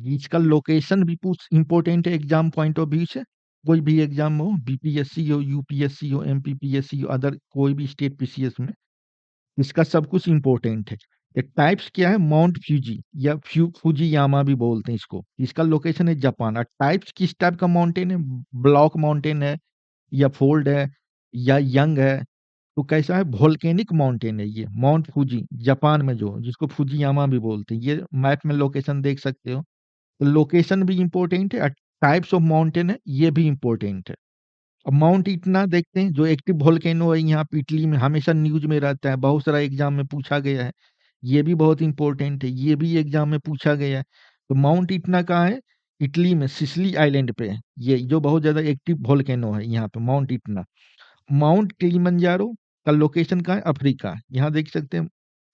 इसका लोकेशन भी कुछ इंपॉर्टेंट है एग्जाम पॉइंट ऑफ व्यू से। कोई भी एग्जाम हो, बीपीएससी हो, यूपीएससी हो, एमपीपीएससी हो, अदर कोई भी स्टेट पीसीएस में, इसका सब कुछ इंपॉर्टेंट है। ये टाइप्स क्या है? माउंट फ्यूजी या फूजी यामा भी बोलते हैं इसको। इसका लोकेशन है जापान। और टाइप्स किस टाइप का माउंटेन है? ब्लॉक माउंटेन है, या फोल्ड है, या यंग है। तो कैसा है? वोल्केनिक माउंटेन है ये माउंट फूजी, जापान में जो, जिसको फूजियामा भी बोलते हैं। ये मैप में लोकेशन देख सकते हो। तो लोकेशन भी इम्पोर्टेंट है, और टाइप्स ऑफ माउंटेन है ये भी इम्पोर्टेंट है। अब माउंट इटना देखते हैं, जो एक्टिव वोल्केनो है यहाँ पे इटली में, हमेशा न्यूज में रहता है, बहुत सारा एग्जाम में पूछा गया है। ये भी बहुत इंपॉर्टेंट है, ये भी एग्जाम में पूछा गया है। तो माउंट इटना कहाँ है? इटली में सिसिली आइलैंड पे है, ये जो बहुत ज्यादा एक्टिव वोल्केनो है यहाँ पे, माउंट इटना। माउंट किलिमंजारो का लोकेशन कहाँ है? अफ्रीका। यहाँ देख सकते हैं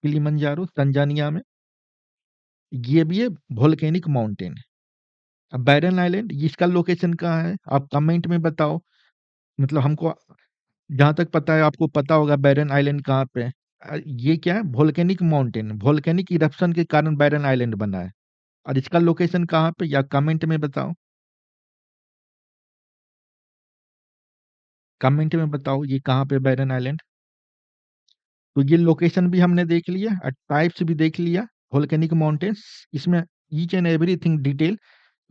किलिमंजारो तंजानिया में, ये भी है वोल्केनिक माउंटेन। अब बैरन आइलैंड, इसका लोकेशन कहाँ है? आप कमेंट में बताओ। मतलब हमको जहाँ तक पता है, आपको पता होगा बैरन आइलैंड कहाँ पे है। ये क्या है? वोल्केनिक माउंटेन, वोल्केनिक इरप्शन के कारण बैरन आइलैंड बना है। और इसका लोकेशन कहाँ पे, या कमेंट में बताओ, कमेंट में बताओ ये कहाँ पे बैरन आइलैंड। तो ये लोकेशन भी हमने देख लिया और टाइप्स भी देख लिया वोल्केनिक माउंटेन्स। इसमें ईच एंड एवरीथिंग डिटेल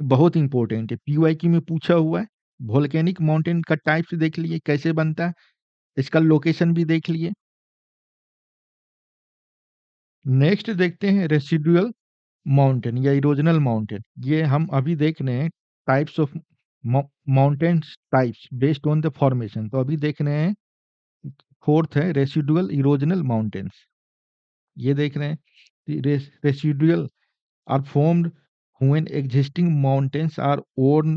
बहुत इंपॉर्टेंट है, पीवाईक्यू में पूछा हुआ है। वोल्केनिक माउंटेन का टाइप्स देख लिए कैसे बनता है, इसका लोकेशन भी देख लिए। नेक्स्ट देखते हैं रेसिडुअल माउंटेन या इरोजनल माउंटेन। ये हम अभी देख रहे हैं types of mountains types based on the formation. तो अभी देख रहे हैं, फोर्थ है रेसिडुअल इरोजनल माउंटेन्स। ये देख रहे हैं residual are formed when existing mountains are worn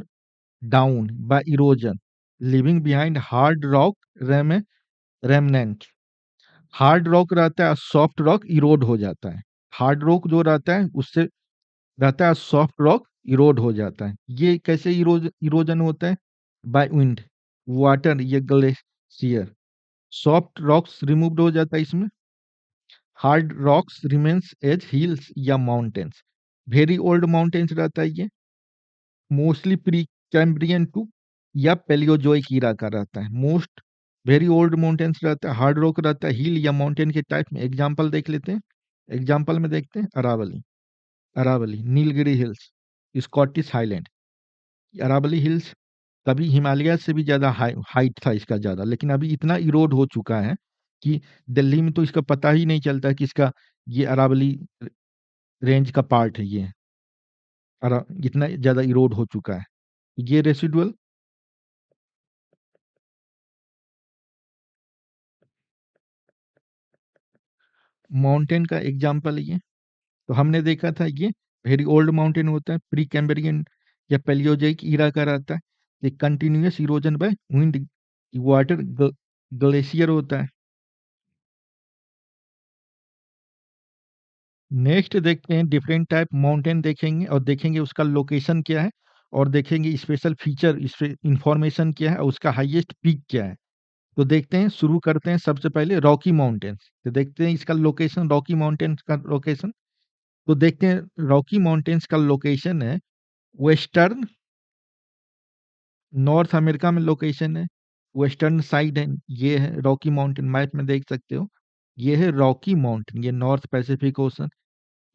down by erosion, leaving behind hard rock remnant। Hard rock रहता है, सॉफ्ट रॉक इरोड हो जाता है। हार्ड रॉक जो रहता है उससे रहता है, सॉफ्ट रॉक इरोड हो जाता है। ये कैसे इरोजन होता है? बाय विंड, वाटर या ग्लेशियर। सॉफ्ट रॉक्स रिमूव्ड हो जाता है इसमें, hard rocks remains as hills या माउंटेन्स। वेरी ओल्ड माउंटेन्स रहता है ये, मोस्टली प्री कैम्ब्रियन टू या पेलियोजोइक ईरा का रहता है। मोस्ट वेरी ओल्ड माउंटेन्स रहता है, हार्ड रॉक रहता है, हिल या माउंटेन के टाइप में। एग्जांपल देख लेते हैं, एग्जांपल में देखते हैं Aravalli, Aravalli Nilgiri hills, Scottish highland. Aravalli hills कभी हिमालय से भी ज़्यादा हाइट था इसका ज़्यादा, लेकिन अभी इतना इरोड हो चुका है कि दिल्ली में तो इसका पता ही नहीं चलता कि इसका ये अरावली रेंज का पार्ट है ये, और इतना ज़्यादा इरोड हो चुका है। ये रेसिडुअल माउंटेन का एग्जांपल है ये। तो हमने देखा था ये वेरी ओल्ड माउंटेन होता है, प्री कैम्ब्रियन या पैलियोजोइक ईरा का रहता है। ये continuous erosion bye wind water glacier होता है। नेक्स्ट देखते हैं डिफरेंट टाइप माउंटेन देखेंगे, और देखेंगे उसका लोकेशन क्या है, और देखेंगे स्पेशल फीचर, इंफॉर्मेशन क्या है, और उसका हाईएस्ट पीक क्या है। तो देखते हैं, शुरू करते हैं सबसे पहले रॉकी माउंटेन्स। तो देखते हैं इसका लोकेशन, रॉकी माउंटेन्स का लोकेशन। तो देखते हैं रॉकी माउंटेन्स का लोकेशन है वेस्टर्न, नॉर्थ अमेरिका में लोकेशन है, वेस्टर्न साइड है। ये है रॉकी माउंटेन, मैप में देख सकते हो। ये है रॉकी माउंटेन, ये नॉर्थ पैसिफिक ओशन।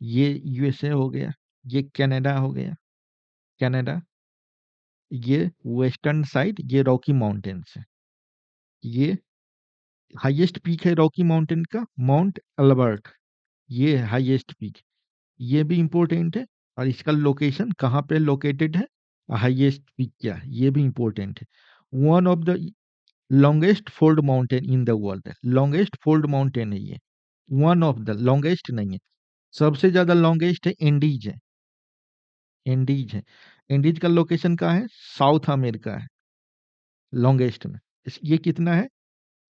ये यूएसए हो गया, ये कनाडा हो गया, कनाडा। ये वेस्टर्न साइड, ये रॉकी माउंटेन्स है। ये हाईएस्ट पीक है रॉकी माउंटेन का, माउंट अल्बर्ट। ये है हाईएस्ट पीक। ये भी इम्पोर्टेंट है, और इसका लोकेशन कहाँ पे लोकेटेड है, हाईएस्ट पीक क्या है, ये भी इम्पोर्टेंट है। One of the longest fold mountain in the world है, लॉन्गेस्ट फोल्ड माउंटेन है ये। वन ऑफ द लॉन्गेस्ट नहीं है, सबसे ज्यादा लॉन्गेस्ट है एंडीज है, एंडीज है। एंडीज का लोकेशन कहाँ है, साउथ अमेरिका है, लॉन्गेस्ट में। ये कितना है,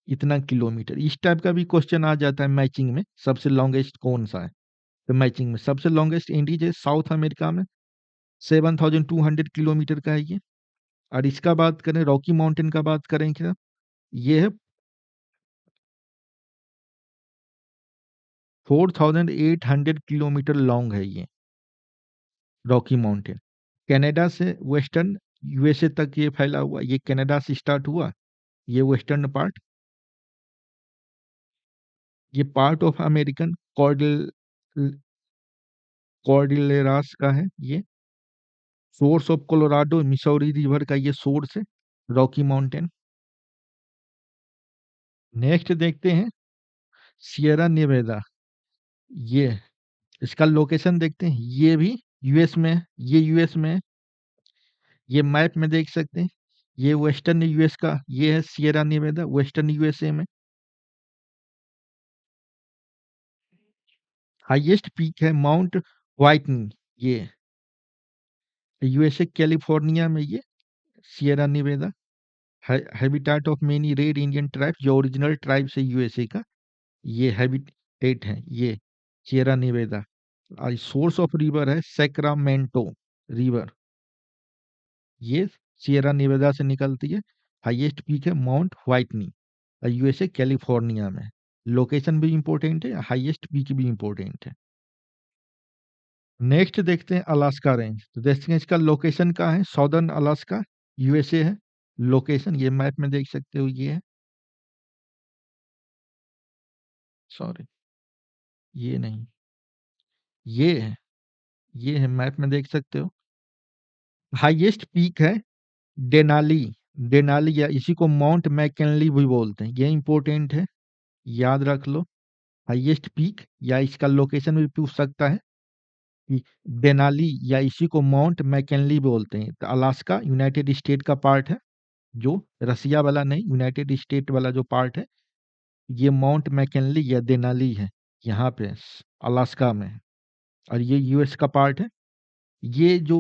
इतना किलोमीटर। इस टाइप का भी क्वेश्चन आ जाता है मैचिंग में, सबसे लॉन्गेस्ट कौन सा है। तो मैचिंग में सबसे लॉन्गेस्ट इंडीज है साउथ अमेरिका में, 7,200 किलोमीटर का है ये। और इसका बात करें, रॉकी माउंटेन का बात करें क्या, ये है 4,800 किलोमीटर लॉन्ग है ये रॉकी माउंटेन। कनाडा से वेस्टर्न यूएसए तक ये फैला हुआ, ये कनाडा से स्टार्ट हुआ, ये वेस्टर्न पार्ट। ये पार्ट ऑफ अमेरिकन कॉर्डिलेरास का है ये। Source of Colorado Missouri river का ये सोर्स है, रॉकी माउंटेन। नेक्स्ट देखते हैं सियरा नेवेदा। ये इसका लोकेशन देखते हैं, ये भी यूएस में है, ये यूएस में है। ये मैप में देख सकते हैं, ये वेस्टर्न यूएस का, ये है सियरा नेवेदा, वेस्टर्न यूएसए में। हाईएस्ट पीक है माउंट व्हाइटनी, ये यूएसए कैलिफोर्निया में, ये Sierra Nevada. Habitat of many red Indian tribes, जो ओरिजिनल ट्राइब्स है यूएसए का, ये हैबिटेट है ये Sierra Nevada. Source of river है सैक्रामेंटो रिवर, ये सियरा नेवेदा से निकलती है। हाईएस्ट पीक है माउंट व्हाइटनी, यूएसए कैलिफोर्निया में। लोकेशन भी इंपॉर्टेंट है, हाईएस्ट पीक भी इंपॉर्टेंट है। नेक्स्ट देखते हैं अलास्का रेंज। तो देखते हैं इसका लोकेशन कहाँ है, साउदर्न अलास्का, यूएसए है। लोकेशन ये मैप में देख सकते हो, ये है, सॉरी ये नहीं, ये है, ये है, मैप में देख सकते हो। हाईएस्ट पीक है डेनाली, डेनाली, या इसी को माउंट मैकिनली भी बोलते हैं, ये इंपॉर्टेंट है, याद रख लो। हाईएस्ट पीक, या इसका लोकेशन भी पूछ सकता है कि डेनाली, या इसी को माउंट मैकिनली बोलते हैं। तो अलास्का यूनाइटेड स्टेट का पार्ट है, जो रसिया वाला नहीं, यूनाइटेड स्टेट वाला जो पार्ट है, ये माउंट मैकिनली या देनाली है, यहाँ पे अलास्का में है। और ये यूएस का पार्ट है। ये जो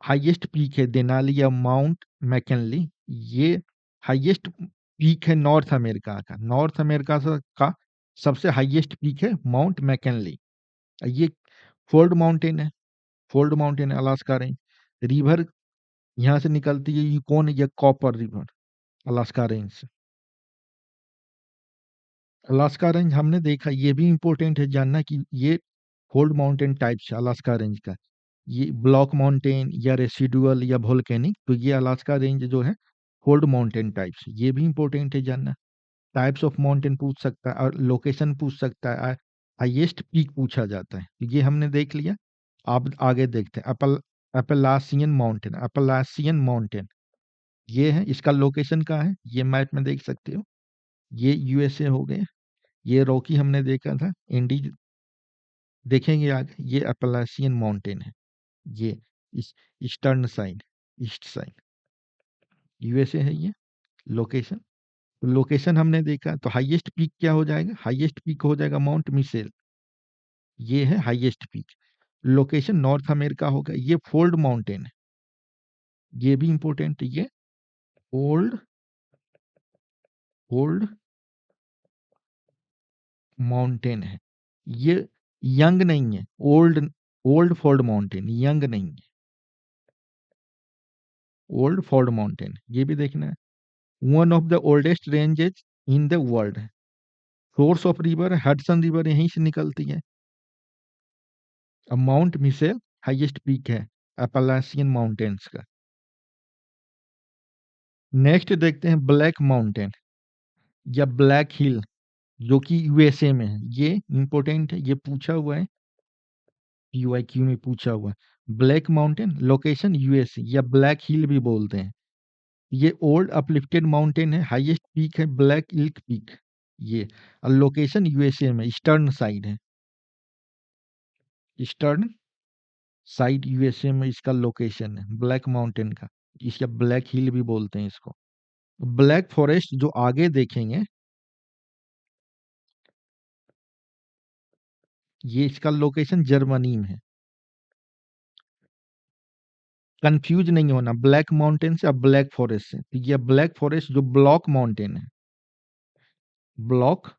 हाईएस्ट पीक है देनाली या माउंट मैकिनली, ये हाईएस्ट पीक है नॉर्थ अमेरिका का, नॉर्थ अमेरिका का सबसे हाईएस्ट पीक है माउंट मैकिनली। ये फोल्ड माउंटेन है, फोल्ड माउंटेन है अलास्का रेंज। रिवर यहाँ से निकलती है यूकोन या कॉपर रिवर, अलास्का रेंज से। अलास्का रेंज हमने देखा, ये भी इम्पोर्टेंट है जानना कि ये फोल्ड माउंटेन टाइप्स है अलास्का रेंज का। ये ब्लॉक माउंटेन या रेसिडुअल या वोल्केनिक, तो ये अलास्का रेंज जो है फोल्ड माउंटेन टाइप्स, ये भी इम्पोर्टेंट है जानना। टाइप्स ऑफ माउंटेन पूछ सकता है, और लोकेशन पूछ सकता है, हाईएस्ट पीक पूछा जाता है। तो ये हमने देख लिया। अब आगे देखते हैं अपलासियन माउंटेन, अपलासियन माउंटेन, ये है, इसका लोकेशन कहाँ है, ये मैप में देख सकते हो। ये यूएसए हो गए। ये रॉकी हमने देखा था, इंडीज देखेंगे आगे, ये अपलासियन माउंटेन है, ये इस eastern side, east side USA है ये लोकेशन। तो लोकेशन हमने देखा, तो हाईएस्ट पीक क्या हो जाएगा? हाईएस्ट पीक हो जाएगा माउंट मिसेल, ये है highest peak. Location north America होगा, ये फोल्ड माउंटेन है, ये भी इंपॉर्टेंट है, ये ओल्ड फोल्ड माउंटेन है। ये यंग नहीं है, old old fold mountain, young नहीं है, ओल्ड फोल्ड माउंटेन, ये भी देखना है। One of the oldest ranges in the world है। Source of river Hudson river यहीं से निकलती है। अब माउंट मिसेल हाईएस्ट पीक है अपलासियन माउंटेन्स का। नेक्स्ट देखते हैं ब्लैक माउंटेन या ब्लैक हिल, जो कि यूएसए में है। ये इंपॉर्टेंट है, ये पूछा हुआ है, पीवाईक्यू में पूछा हुआ है। ब्लैक माउंटेन लोकेशन यूएसए, या ब्लैक हिल भी बोलते हैं। ये ओल्ड अपलिफ्टेड माउंटेन है, हाईएस्ट पीक है ब्लैक इल्क पीक, ये। और लोकेशन यूएसए में ईस्टर्न साइड है, ईस्टर्न साइड यूएसए में इसका लोकेशन है ब्लैक माउंटेन का। इसका ब्लैक हिल भी बोलते हैं इसको। ब्लैक फॉरेस्ट जो आगे देखेंगे, ये इसका लोकेशन जर्मनी में है। कंफ्यूज नहीं होना ब्लैक माउंटेन से और ब्लैक फॉरेस्ट से। तो ये ब्लैक फॉरेस्ट जो ब्लॉक माउंटेन है, ब्लॉक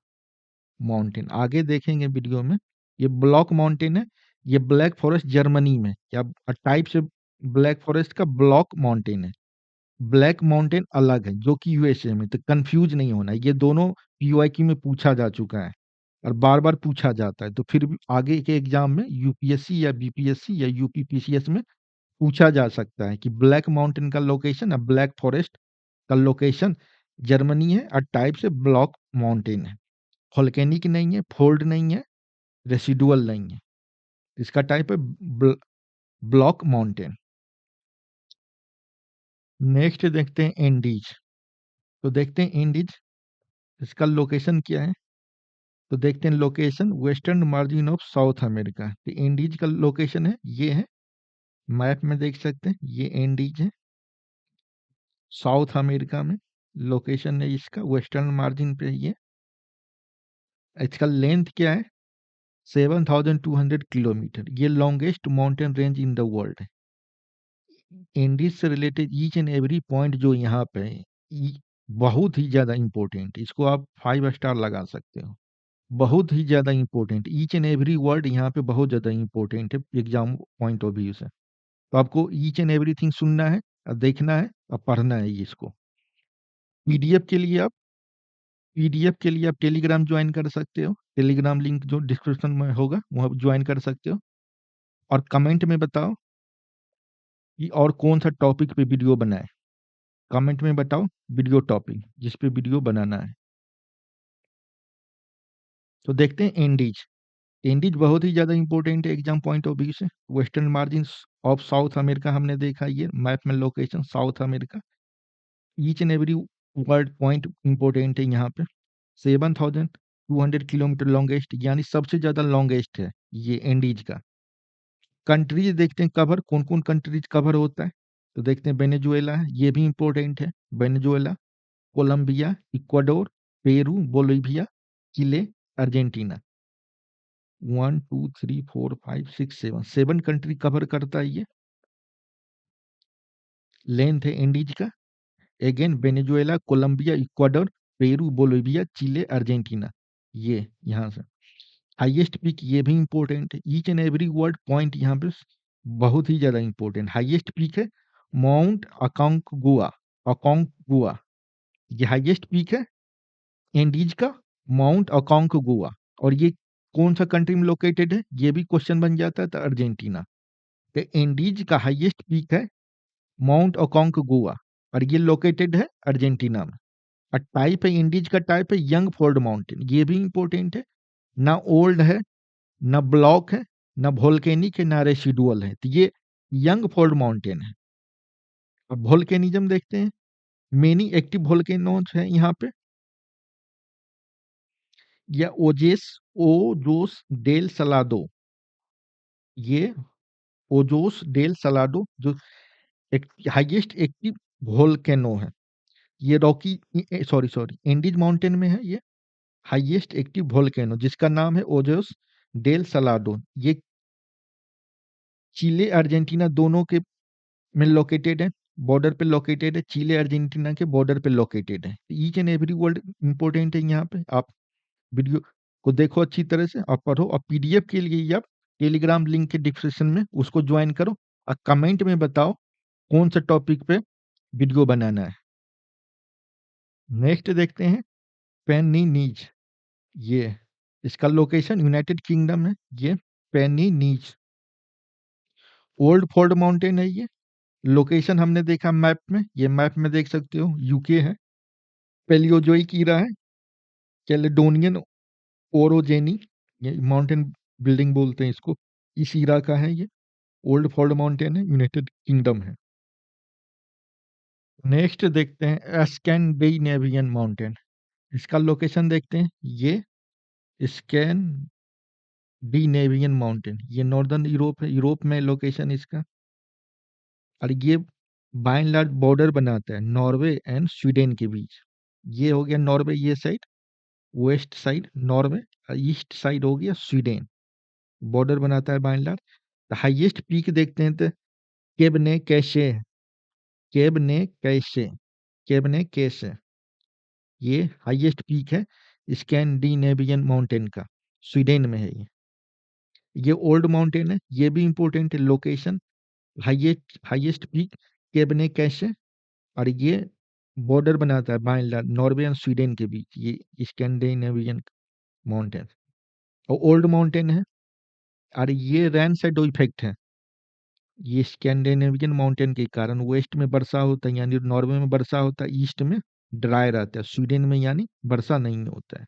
माउंटेन आगे देखेंगे वीडियो में, ये ब्लॉक माउंटेन है। ये ब्लैक फॉरेस्ट जर्मनी में, या टाइप से ब्लैक फॉरेस्ट का ब्लॉक माउंटेन है। ब्लैक माउंटेन अलग है जो कि यूएसए में। तो कंफ्यूज नहीं होना, ये दोनों पीवाईक्यू में पूछा जा चुका है और बार बार पूछा जाता है। तो फिर भी आगे के एग्जाम में यूपीएससी या बीपीएससी या यूपीपीसीएस में पूछा जा सकता है कि ब्लैक माउंटेन का लोकेशन और ब्लैक फॉरेस्ट का लोकेशन जर्मनी है और टाइप से ब्लॉक माउंटेन है। वोल्केनिक नहीं है, फोल्ड नहीं है, रेसिडुअल नहीं है, इसका टाइप है ब्लॉक माउंटेन। नेक्स्ट देखते हैं एंडीज। तो देखते हैं एंडीज, इसका लोकेशन क्या है? तो देखते हैं location western margin of south America. तो एंडीज का लोकेशन है, ये है, मैप में देख सकते हैं, ये एंडीज है साउथ अमेरिका में। लोकेशन है इसका वेस्टर्न मार्जिन पे, ये। इसका लेंथ क्या है? 7,200 किलोमीटर। ये longest mountain range in the world है। एंडीज से related each and every point जो यहाँ पे है, बहुत ही ज़्यादा इंपॉर्टेंट, इसको आप 5 स्टार लगा सकते हो। बहुत ही ज़्यादा important, each and every word यहाँ पे बहुत ज़्यादा इंपॉर्टेंट है एग्जाम पॉइंट ऑफ व्यू से। तो आपको ईच एंड एवरीथिंग सुनना है और देखना है और पढ़ना है इसको। पीडीएफ के लिए आप टेलीग्राम ज्वाइन कर सकते हो। टेलीग्राम लिंक जो डिस्क्रिप्शन में होगा वहाँ ज्वाइन कर सकते हो। और कमेंट में बताओ कि और कौन सा टॉपिक पे वीडियो बनाए। कमेंट में बताओ वीडियो टॉपिक जिस पे वीडियो बनाना है। तो देखते हैं एंडीज। एंडीज बहुत ही ज़्यादा इंपॉर्टेंट है एग्जाम पॉइंट ऑफ व्यू से। Western margin of south America हमने देखा, ये मैप में location south America. Each and every word point important है यहाँ पे। 7,200 किलोमीटर लॉन्गेस्ट, यानी सबसे ज़्यादा लॉन्गेस्ट है ये एंडीज का। कंट्रीज देखते हैं कवर, कौन कौन कंट्रीज कवर होता है। तो देखते हैं वेनेजुएला है, ये भी इंपॉर्टेंट है। Venezuela, Colombia, Ecuador, Peru, Bolivia, Chile, Argentina. 1 2 3 4 5 6 7 7 country cover करता है ये। लेंथ है इंडीज का। Again Venezuela, Colombia, Ecuador, Peru, Bolivia, Chile, Argentina, ये यहाँ से। हाईएस्ट पीक ये भी इंपॉर्टेंट है। Each and every word point यहाँ पे बहुत ही ज़्यादा इंपॉर्टेंट। हाईएस्ट पीक है माउंट अकांकगुआ, अकांकगुआ, ये हाईएस्ट पीक है एंडीज का, माउंट अकांकगुआ। और ये कौन सा कंट्री में लोकेटेड है, ये भी क्वेश्चन बन जाता है। तो अर्जेंटीना। तो एंडीज का हाईएस्ट पीक है माउंट अकांकगुआ और ये लोकेटेड है अर्जेंटीना में। और टाइप है इंडीज का, टाइप है यंग फोल्ड माउंटेन, ये भी इंपॉर्टेंट है। ना ओल्ड है, ना ब्लॉक है, ना वोल्केनिक है, ना रेसिडुअल है। तो ये यंग फोल्ड माउंटेन है। अब वोल्केनिज्म देखते हैं। मेनी एक्टिव वोल्केनोज है यहाँ पे, या ओजेस, ओ जोस डेल सलादो, ये ओजोस डेल सलाडो जो एक हाईएस्ट एक्टिव वोल्केनो है। ये Rocky sorry sorry Andes mountain में है ये हाईएस्ट एक्टिव वोल्केनो जिसका नाम है ओजोस डेल सलाडो। ये चिले अर्जेंटीना दोनों के में लोकेटेड है, बॉर्डर पे लोकेटेड है, चिले अर्जेंटीना के बॉर्डर पे लोकेटेड है। Each and every word important है यहाँ पे। आप वीडियो को देखो अच्छी तरह से और पढ़ो, और पीडीएफ के लिए ये आप टेलीग्राम लिंक के डिस्क्रिप्शन में उसको ज्वाइन करो और कमेंट में बताओ कौन सा टॉपिक पे वीडियो बनाना है। नेक्स्ट देखते हैं पेनिनीज। ये इसका लोकेशन यूनाइटेड किंगडम है। ये पेनिनीज ओल्ड फोर्ड माउंटेन है। ये लोकेशन हमने देखा मैप में, ये मैप में देख सकते हो यूके है। पेलियोजोइक ईरा है, कैलेडोनियन ओरोजेनी, ये माउंटेन बिल्डिंग बोलते हैं इसको, इस ईरा का है ये। ओल्ड फोर्ड माउंटेन है, यूनाइटेड किंगडम है। नेक्स्ट देखते हैं स्कैंडिनेवियन माउंटेन। इसका लोकेशन देखते हैं। ये स्कैंडिनेवियन माउंटेन, ये नॉर्दर्न यूरोप है, यूरोप में लोकेशन इसका। और ये बाय एंड लार्ज बॉर्डर बनाता है नॉर्वे एंड स्वीडन के बीच। ये हो गया नॉर्वे, ये side west side Norway, east side हो गया स्वीडन, बॉर्डर बनाता है by and large. Highest peak देखते हैं तो Kebnekaise, Kebnekaise, Kebnekaise, ये हाईएस्ट पीक है स्कैंडिनेवियन माउंटेन का, स्वीडन में है ये। ये ओल्ड माउंटेन है, ये भी इंपॉर्टेंट है location. Highest highest peak Kebnekaise, और ये बॉर्डर बनाता है by and large Norway and Sweden के बीच, ये स्कैंडिनेवियन माउंटेन और ओल्ड माउंटेन है। और ये रैन शैडो इफेक्ट है, ये स्कैंडिनेवियन माउंटेन के कारण वेस्ट में वर्षा होता है, यानी नॉर्वे में वर्षा होता है, ईस्ट में ड्राई रहता है, स्वीडन में यानी वर्षा नहीं होता है।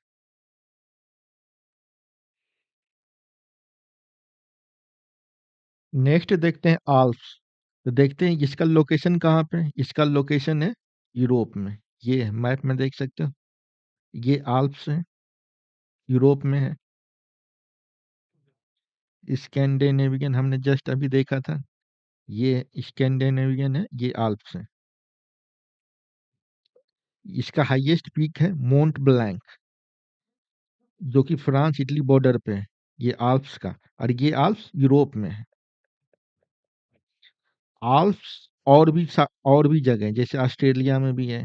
नेक्स्ट देखते हैं आल्प्स। तो देखते हैं इसका लोकेशन कहाँ पे है। इसका लोकेशन है यूरोप में, ये मैप में देख सकते हो, ये आल्प्स है, यूरोप में है। स्कैंडिनेवियन हमने जस्ट अभी देखा था, ये स्कैंडिनेवियन है, ये आल्प्स है। इसका हाईएस्ट पीक है मोंट ब्लैंक, जो कि फ्रांस इटली बॉर्डर पे है, ये आल्प्स का। और ये आल्प्स यूरोप में है। आल्प्स और भी जगह है, जैसे ऑस्ट्रेलिया में भी है,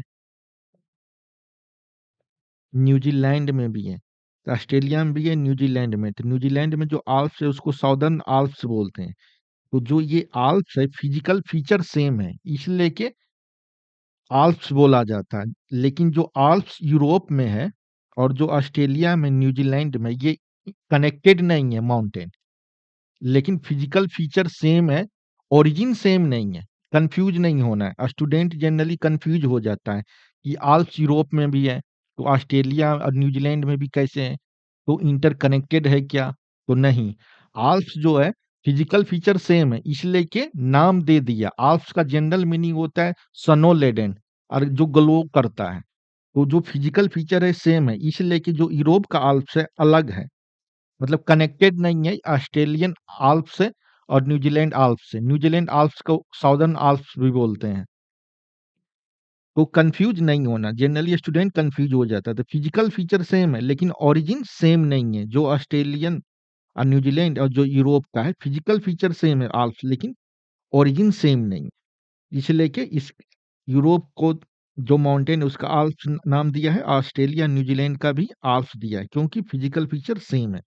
न्यूजीलैंड में भी है। तो ऑस्ट्रेलिया में भी है, न्यूजीलैंड में। तो न्यूजीलैंड में जो आल्प्स है उसको साउदर्न आल्प्स बोलते हैं। तो जो ये आल्प्स है फिजिकल फीचर सेम है, इसलिए के आल्प्स बोला जाता है। लेकिन जो आल्प्स यूरोप में है और जो ऑस्ट्रेलिया में न्यूजीलैंड में, ये कनेक्टेड नहीं है माउंटेन, लेकिन फिजिकल फीचर सेम है, ओरिजिन सेम नहीं है। कंफ्यूज नहीं होना है, स्टूडेंट जनरली कंफ्यूज हो जाता है कि आल्प्स यूरोप में भी है तो ऑस्ट्रेलिया और न्यूजीलैंड में भी कैसे है, तो इंटरकनेक्टेड है क्या? तो नहीं, आल्प्स जो है फिजिकल फीचर सेम है, इसलिए के नाम दे दिया। आल्प्स का जनरल मीनिंग होता है स्नो लेडेन, और जो ग्लो करता है। तो जो फिजिकल फीचर है सेम है, इसलिए कि जो यूरोप का आल्प्स है अलग है, मतलब कनेक्टेड नहीं है ऑस्ट्रेलियन आल्प्स से और न्यूजीलैंड आल्प्स से। न्यूजीलैंड आल्प्स को साउदर्न आल्प्स भी बोलते हैं। तो कंफ्यूज नहीं होना, जनरली स्टूडेंट कंफ्यूज हो जाता है। तो फिजिकल फीचर सेम है लेकिन ओरिजिन सेम नहीं है। जो ऑस्ट्रेलियन और न्यूजीलैंड और जो यूरोप का है फिजिकल फीचर सेम है आल्प्स, लेकिन ओरिजिन सेम नहीं है। इसलिए कि इस यूरोप को जो माउंटेन है उसका आल्प्स नाम दिया है, ऑस्ट्रेलिया न्यूजीलैंड का भी आल्प्स दिया है, क्योंकि फिजिकल फीचर सेम है।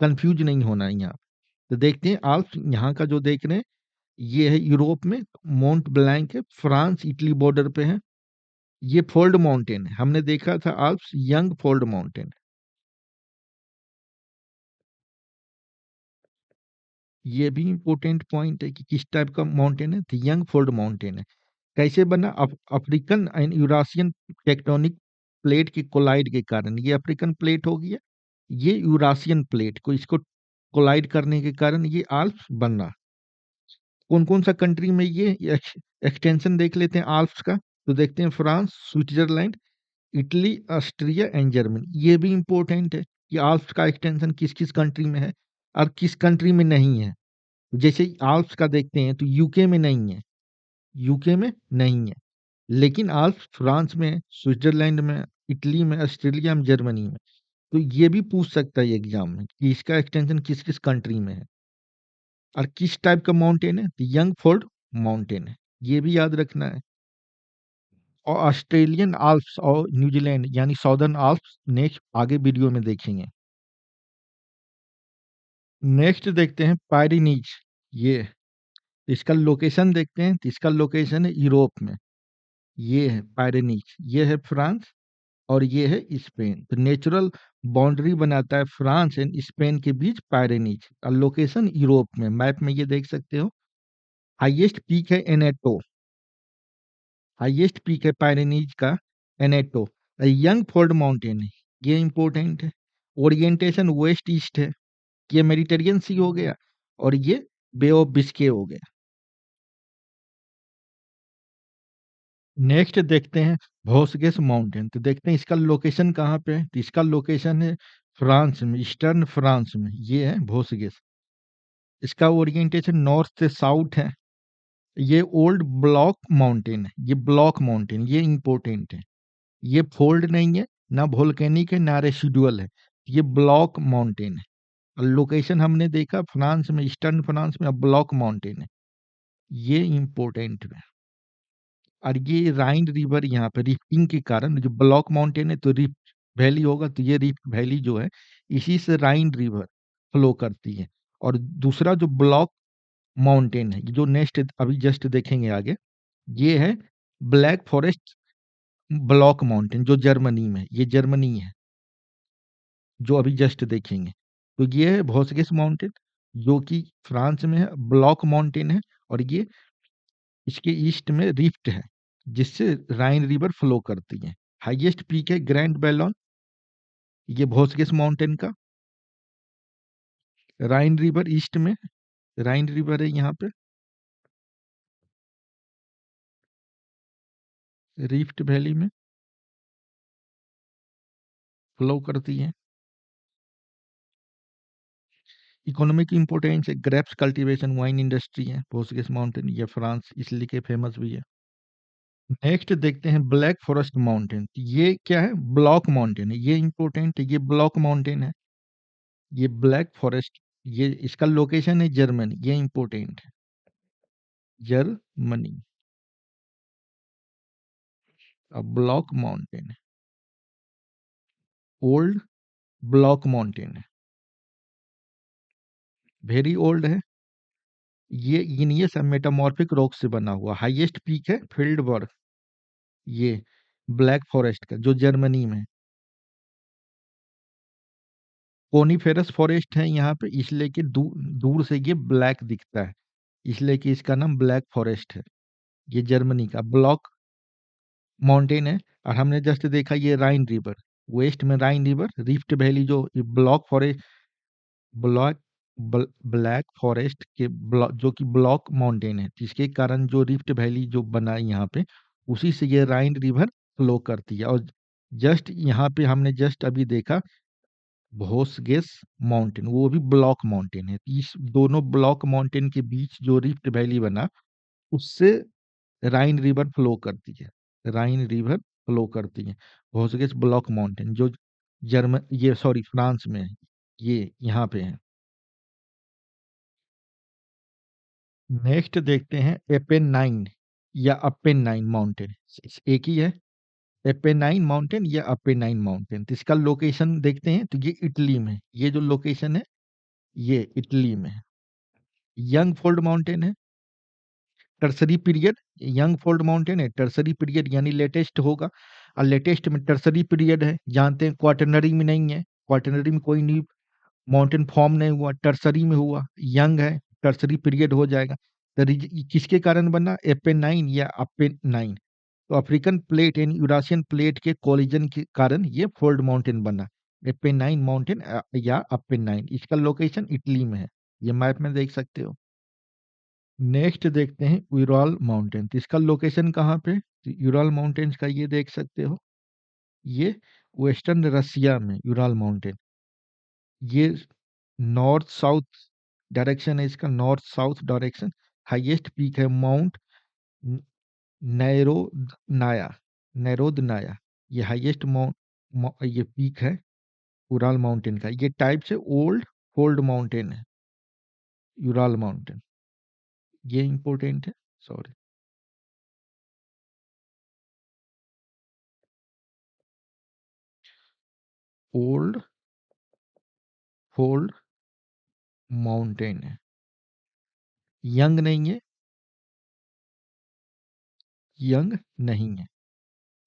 कंफ्यूज नहीं होना है यहाँ। तो देखते हैं आल्प्स यहाँ का जो देख रहे हैं, ये है यूरोप में, माउंट ब्लैंक है, फ्रांस इटली बॉर्डर पे है। ये फोल्ड माउंटेन है, हमने देखा था आल्प्स यंग फोल्ड माउंटेन। ये भी इंपॉर्टेंट पॉइंट है कि किस टाइप का माउंटेन है, तो यंग फोल्ड माउंटेन है। कैसे बना? अफ्रीकन एंड यूरासियन टेक्टोनिक प्लेट के कोलाइड के कारण, ये अफ्रीकन प्लेट हो गया, ये यूरासियन प्लेट को इसको कोलाइड करने के कारण ये आल्प्स बना। कौन-कौन सा कंट्री में ये एक्सटेंशन देख लेते हैं आल्प्स का। तो देखते हैं France, Switzerland, Italy, Austria and Germany. ये भी इम्पोर्टेंट है कि आल्प्स का एक्सटेंशन किस-किस कंट्री में है और किस कंट्री में नहीं है। जैसे आल्प्स का देखते हैं तो यूके में नहीं है, यूके में नहीं है, लेकिन आल्प्स फ्रांस में है, स्विट्जरलैंड में, इटली में, ऑस्ट्रेलिया में, जर्मनी में। तो ये भी पूछ सकता है एग्जाम में कि इसका एक्सटेंशन किस किस कंट्री में है और किस टाइप का माउंटेन है, तो यंगफोर्ड माउंटेन है, ये भी याद रखना है। और ऑस्ट्रेलियन आल्प्स और न्यूजीलैंड यानी साउदर्न आल्प्स नेक्स्ट आगे वीडियो में देखेंगे। नेक्स्ट देखते हैं पायरेनीज। ये इसका लोकेशन देखते हैं, तो इसका लोकेशन है यूरोप में। ये है पायरेनीज, ये है फ्रांस और ये है स्पेन। तो नेचुरल बाउंड्री बनाता है फ्रांस एंड स्पेन के बीच पायरेनीज, और लोकेशन यूरोप में। मैप में ये देख सकते हो। हाईएस्ट पीक है एनेटो, हाईएस्ट पीक है पायरेनीज का एनेटो। यंग फोर्ड माउंटेन है, ये इंपॉर्टेंट है। ओरिएंटेशन वेस्ट ईस्ट है, ये मेडिटेरियन सी हो गया और ये बे ऑफ बिस्के हो गया। नेक्स्ट देखते हैं भोसगेस माउंटेन। तो देखते हैं इसका लोकेशन कहाँ पे है, तो इसका लोकेशन है फ्रांस में, ईस्टर्न फ्रांस में। ये है भोसगेस। इसका ओरिएंटेशन नॉर्थ से साउथ है। ये ओल्ड ब्लॉक माउंटेन है, ये ब्लॉक माउंटेन, ये इंपॉर्टेंट है। ये फोल्ड नहीं है, ना वोल्केनिक है, ना रेसिडुअल है, ये ब्लॉक माउंटेन है। और लोकेशन हमने देखा फ्रांस में, ईस्टर्न फ्रांस में, ब्लॉक माउंटेन है, ये इंपॉर्टेंट है। और ये राइन रिवर यहाँ पे रिफ्टिंग के कारण, जो ब्लॉक माउंटेन है तो रिफ्ट वैली होगा, तो ये रिफ्ट वैली जो है इसी से राइन रिवर फ्लो करती है। और दूसरा जो ब्लॉक माउंटेन है, जो नेक्स्ट अभी जस्ट देखेंगे आगे, ये है ब्लैक फॉरेस्ट ब्लॉक माउंटेन, जो जर्मनी में है। ये जर्मनी है, जो अभी जस्ट देखेंगे। तो ये है भोसगेस माउंटेन, जो कि फ्रांस में है, ब्लॉक माउंटेन है। और ये इसके ईस्ट में रिफ्ट है, जिससे राइन रिवर फ्लो करती है। हाईएस्ट पीक है ग्रैंड बैलोन, ये भोसगेस माउंटेन का। राइन रिवर ईस्ट में, राइन रिवर है यहाँ पे, रिफ्ट वैली में फ्लो करती है। इकोनॉमिक इंपोर्टेंस है, ग्रेप्स कल्टीवेशन, वाइन इंडस्ट्री है भोसगेस माउंटेन, ये फ्रांस इसलिए के फेमस भी है। नेक्स्ट देखते हैं ब्लैक फॉरेस्ट माउंटेन। ये क्या है, ब्लॉक माउंटेन है, ये इंपॉर्टेंट है, ये ब्लॉक माउंटेन है। ये ब्लैक फॉरेस्ट, ये इसका लोकेशन है जर्मनी, ये इंपॉर्टेंट है, जर्मनी। अब ब्लॉक माउंटेन है, ओल्ड ब्लॉक माउंटेन है, वेरी ओल्ड है। ये इग्नियस मेटामॉर्फिक रॉक से बना हुआ। हाईएस्ट पीक है फील्डबर्ग, ये ब्लैक फॉरेस्ट का, जो जर्मनी में है। कोनीफेरस फॉरेस्ट है यहाँ पे, इसलिए कि दूर से ये ब्लैक दिखता है, इसलिए कि इसका नाम ब्लैक फॉरेस्ट है। ये जर्मनी का ब्लॉक माउंटेन है। और हमने जस्ट देखा ये राइन रिवर, वेस्ट में राइन रिवर, रिफ्ट वैली, जो ये block forest, block black forest के जो कि ब्लॉक माउंटेन है, जिसके कारण जो रिफ्ट वैली जो बना है यहाँ पे, उसी से ये राइन रिवर फ्लो करती है। और जस्ट यहाँ पे हमने जस्ट अभी देखा भोसगेस माउंटेन, वो भी ब्लॉक माउंटेन है। इस दोनों ब्लॉक माउंटेन के बीच जो रिफ्ट वैली बना, उससे राइन रिवर फ्लो करती है, राइन रिवर फ्लो करती है। भोसगेस ब्लॉक माउंटेन, जो जर्मन, ये सॉरी फ्रांस में है, ये यहाँ पे है। नेक्स्ट देखते हैं एपेनाइन या अपेनाइन माउंटेन, एक ही है, एपेनाइन माउंटेन या अपेनाइन माउंटेन। तो इसका लोकेशन देखते हैं, तो ये इटली में, ये जो लोकेशन है ये इटली में है। यंग फोल्ड माउंटेन है, tertiary period, young fold mountain है, टर्सरी पीरियड यानी लेटेस्ट होगा। और लेटेस्ट में टर्सरी पीरियड है, जानते हैं क्वाटरनरी में नहीं है, क्वाटरनरी में कोई न्यू माउंटेन फॉर्म नहीं हुआ, टर्सरी में हुआ, यंग है, टर्सरी पीरियड हो जाएगा। तो किसके कारण बना, एपेनाइन या अपेनाइन। तो अफ्रीकन प्लेट यानी यूरासियन प्लेट के कोलिजन के कारण ये फोल्ड माउंटेन बना, एपेनाइन माउंटेन या अपेनाइन। इसका लोकेशन इटली में है, ये मैप में देख सकते हो। नेक्स्ट देखते हैं यूराल माउंटेन। तो इसका लोकेशन कहाँ पे, तो यूराल माउंटेन्स का ये देख सकते हो, ये वेस्टर्न रसिया में यूराल माउंटेन। ये नॉर्थ साउथ डायरेक्शन है इसका north south direction. Highest peak है माउंट नैरोनाया, नैरोदनाया, ये हाईएस्ट माउंट, ये पीक है उराल माउंटेन का। ये टाइप से ओल्ड फोल्ड माउंटेन है, यूराल माउंटेन, ये इंपॉर्टेंट है। सॉरी, ओल्ड फोल्ड माउंटेन है, यंग नहीं है, यंग नहीं है।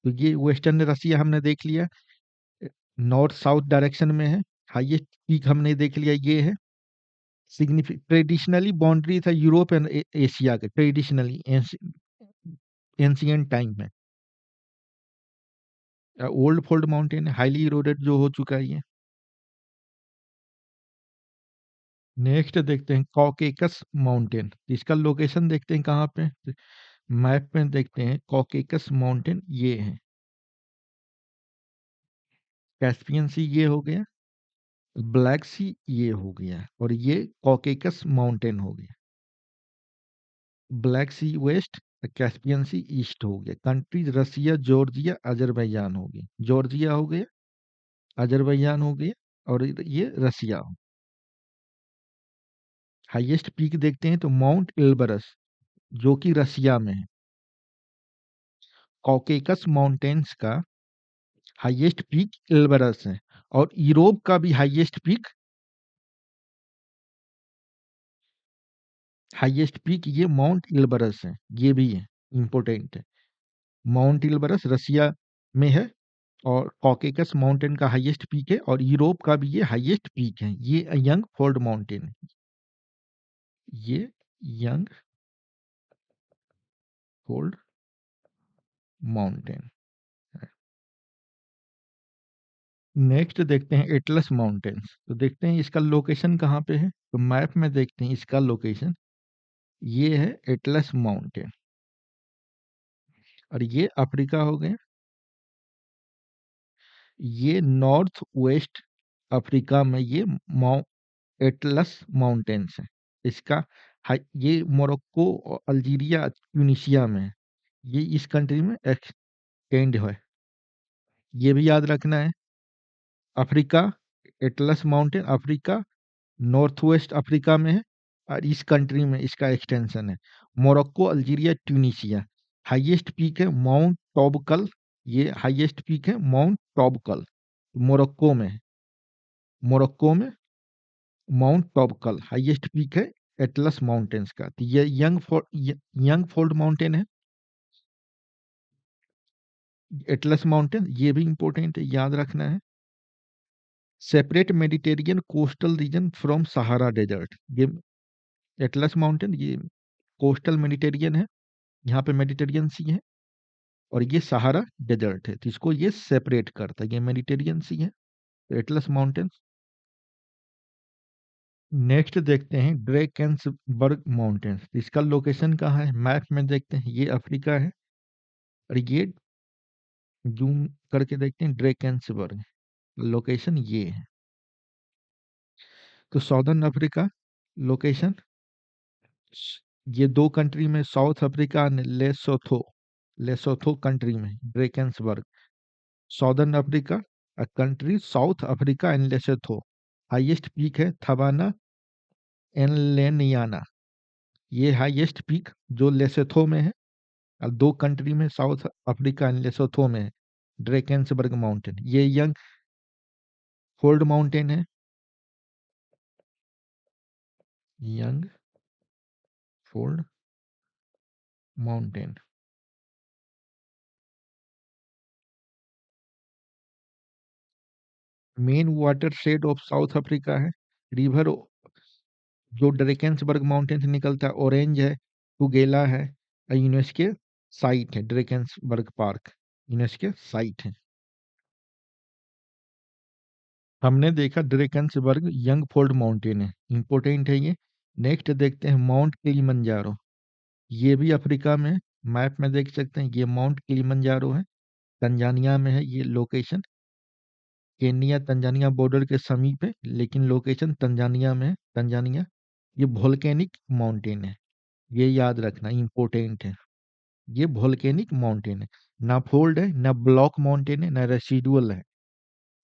तो ये वेस्टर्न रसिया हमने देख लिया, नॉर्थ साउथ डायरेक्शन में है। हाईएस्ट पीक हमने देख लिया, ये है। ट्रेडिशनली बाउंड्री था यूरोप एंड एशिया के, ट्रेडिशनली एंशियंट टाइम में। Old fold mountain highly eroded जो हो चुका है ये। नेक्स्ट देखते हैं कॉकेकस माउंटेन। इसका लोकेशन देखते हैं कहाँ पे, मैप में देखते हैं। कॉकेकस माउंटेन ये है, कैस्पियन सी ये हो गया, ब्लैक सी ये हो गया, और ये कॉकेकस माउंटेन हो गया। ब्लैक सी वेस्ट, कैस्पियन सी ईस्ट हो गया। कंट्रीज रसिया, जॉर्जिया, अजरबैजान हो गया। जॉर्जिया हो गया, अजरबैजान हो गया, और ये रसिया हो। हाईएस्ट पीक देखते हैं तो माउंट एल्बरस, जो कि रसिया में है। कॉकेकस माउंटेन्स का हाईएस्ट पीक एल्बरस है, और यूरोप का भी हाईएस्ट पीक ये माउंट एल्बरस है, ये भी है, इंपॉर्टेंट है। माउंट एल्बरस रसिया में है, और कॉकेकस माउंटेन का हाईएस्ट पीक है, और यूरोप का भी ये हाईएस्ट पीक है। ये यंग फोल्ड माउंटेन है, ये यंग फोल्ड माउंटेन। नेक्स्ट देखते हैं एटलस माउंटेन्स। तो देखते हैं इसका लोकेशन कहाँ पे है, तो मैप में देखते हैं इसका लोकेशन। ये है एटलस माउंटेन, और ये अफ्रीका हो गया। ये नॉर्थ वेस्ट अफ्रीका में ये एटलस माउंटेन्स है। इसका ये मोरक्को और अल्जीरिया, ट्यूनिशिया में है। ये इस कंट्री में एक्सटेंड है, ये भी याद रखना है। Africa, Atlas mountain Africa, north west Africa में है, और इस कंट्री में इसका एक्सटेंशन है Morocco, Algeria, Tunisia. Highest peak है माउंट टॉबकल, ये हाईएस्ट पीक है माउंट टॉबकल, मोरक्को में है। मोरक्को में माउंट टॉबकल हाईएस्ट पीक है एटलस माउंटेन्स का। तो ये यंग फोल्ड माउंटेन है, एटलस माउंटेन, ये भी इंपॉर्टेंट है, याद रखना है। Separate Mediterranean coastal region from Sahara desert. ये एटलस माउंटेन ये कोस्टल मेडिटेरियन है, यहाँ पे मेडिटेरियन सी है, और ये सहारा डेजर्ट है, तो इसको ये सेपरेट करता है। ये मेडिटेरियन सी है, तो एटलस माउंटेन। नेक्स्ट देखते हैं ड्रेकेंसबर्ग माउंटेन्स। इसका लोकेशन कहाँ है, मैप में देखते हैं। ये अफ्रीका है, और ये जूम करके देखते हैं ड्रेकेंसबर्ग, लोकेशन ये है। तो साउदर्न अफ्रीका लोकेशन, ये दो कंट्री में, साउथ अफ्रीका और लेसोथो, लेसोथो कंट्री में Drakensberg. Southern Africa country, South Africa and Lesotho. Highest peak है थबाना एनलेनियाना, ये हाईएस्ट पीक जो लेसोथो में है, और दो कंट्री में, साउथ अफ्रीका एंड लेसोथो में है ड्रेकेंसबर्ग माउंटेन। ये यंग फोल्ड माउंटेन है, young fold mountain. Main water shade of South Africa है, रिवर जो ड्रेकेंसबर्ग माउंटेन से निकलता है ऑरेंज है, टुगेला है, और यूनेस्को साइट है। ड्रेकेंसबर्ग पार्क यूनेस्को साइट है। हमने देखा ड्रेकेंसबर्ग यंग फोल्ड माउंटेन है, इंपॉर्टेंट है ये। नेक्स्ट देखते हैं माउंट किलिमंजारो, ये भी अफ्रीका में है। मैप में देख सकते हैं, ये माउंट किलिमंजारो है, तंजानिया में है ये लोकेशन। केन्या तंजानिया बॉर्डर के समीप है, लेकिन लोकेशन तंजानिया में है, तंजानिया। ये वोल्केनिक माउंटेन है, ये याद रखना इम्पोर्टेंट है। ये वोल्केनिक माउंटेन है, ना फोल्ड है, ना ब्लॉक माउंटेन है, ना रेसिडुअल है।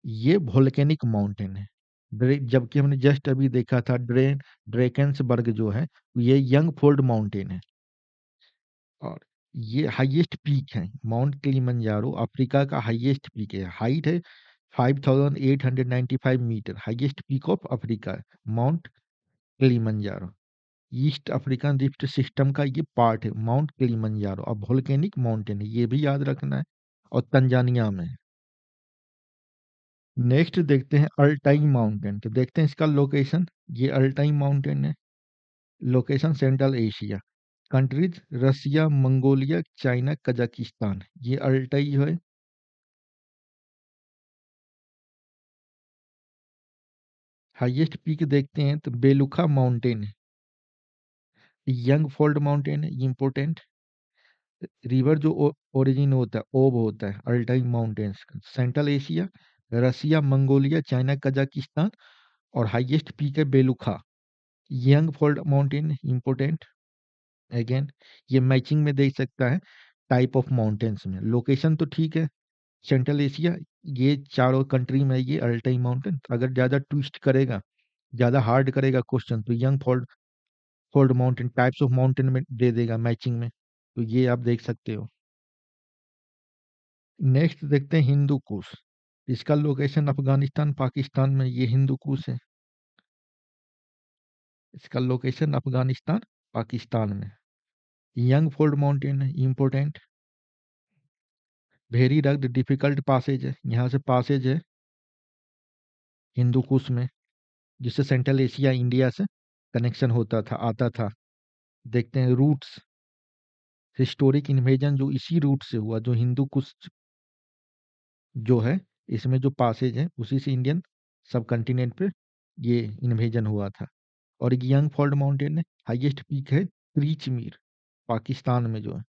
ये वोल्केनिक माउंटेन है। जबकि हमने जस्ट अभी देखा था ड्रेकेंसबर्ग जो है, ये यंग फोल्ड माउंटेन है। और ये हाईएस्ट पीक है, माउंट किलिमंजारो अफ्रीका का हाईएस्ट पीक है। हाइट है 5895 metre, highest peak of Africa है Mount Kilimanjaro. East African rift system का ये पार्ट है माउंट किलिमंजारो, अब वोल्केनिक माउंटेन है, ये भी याद रखना है, और तंजानिया में है। नेक्स्ट देखते हैं अल्टाई माउंटेन, तो देखते हैं इसका लोकेशन। ये अल्टाई माउंटेन है, location Central Asia, countries Russia, Mongolia, China, Kazakhstan. ये अल्टाई है। हाईएस्ट पीक देखते हैं तो बेलुखा माउंटेन है, यंग फोल्ड माउंटेन है, इम्पोर्टेंट। रिवर जो ओरिजिन होता है ओब होता है अल्टाई माउंटेन्स का, Central Asia, Russia, Mongolia, China, Kazakhstan. और हाईएस्ट पीक है Belukha, young fold mountain, important. Again ये मैचिंग में देख सकता है टाइप ऑफ माउंटेन्स में। लोकेशन तो ठीक है, सेंट्रल एशिया, ये चारों कंट्री में ये अल्टाई माउंटेन। अगर ज़्यादा ट्विस्ट करेगा, ज़्यादा हार्ड करेगा क्वेश्चन, तो young fold fold mountain types of mountain में दे देगा मैचिंग में, तो ये आप देख सकते हो। नेक्स्ट देखते हैं हिंदू कुश, इसका लोकेशन अफगानिस्तान पाकिस्तान में, ये हिंदू कुश है। इसका लोकेशन अफगानिस्तान पाकिस्तान में, यंग फोल्ड माउंटेन है, important. Very rugged difficult passes है, यहाँ से पासेज है हिंदू कुश में, जिससे सेंट्रल एशिया इंडिया से कनेक्शन होता था, आता था। देखते हैं रूट्स, हिस्टोरिक इन्वेजन जो इसी रूट से हुआ, जो हिंदू कुश जो है, इसमें जो पासेज है उसी से इंडियन सब कंटिनेंट पे ये इन्वेजन हुआ था। और एक यंग फोल्ड माउंटेन है, हाईएस्ट पीक है क्रीचमीर, पाकिस्तान में जो है।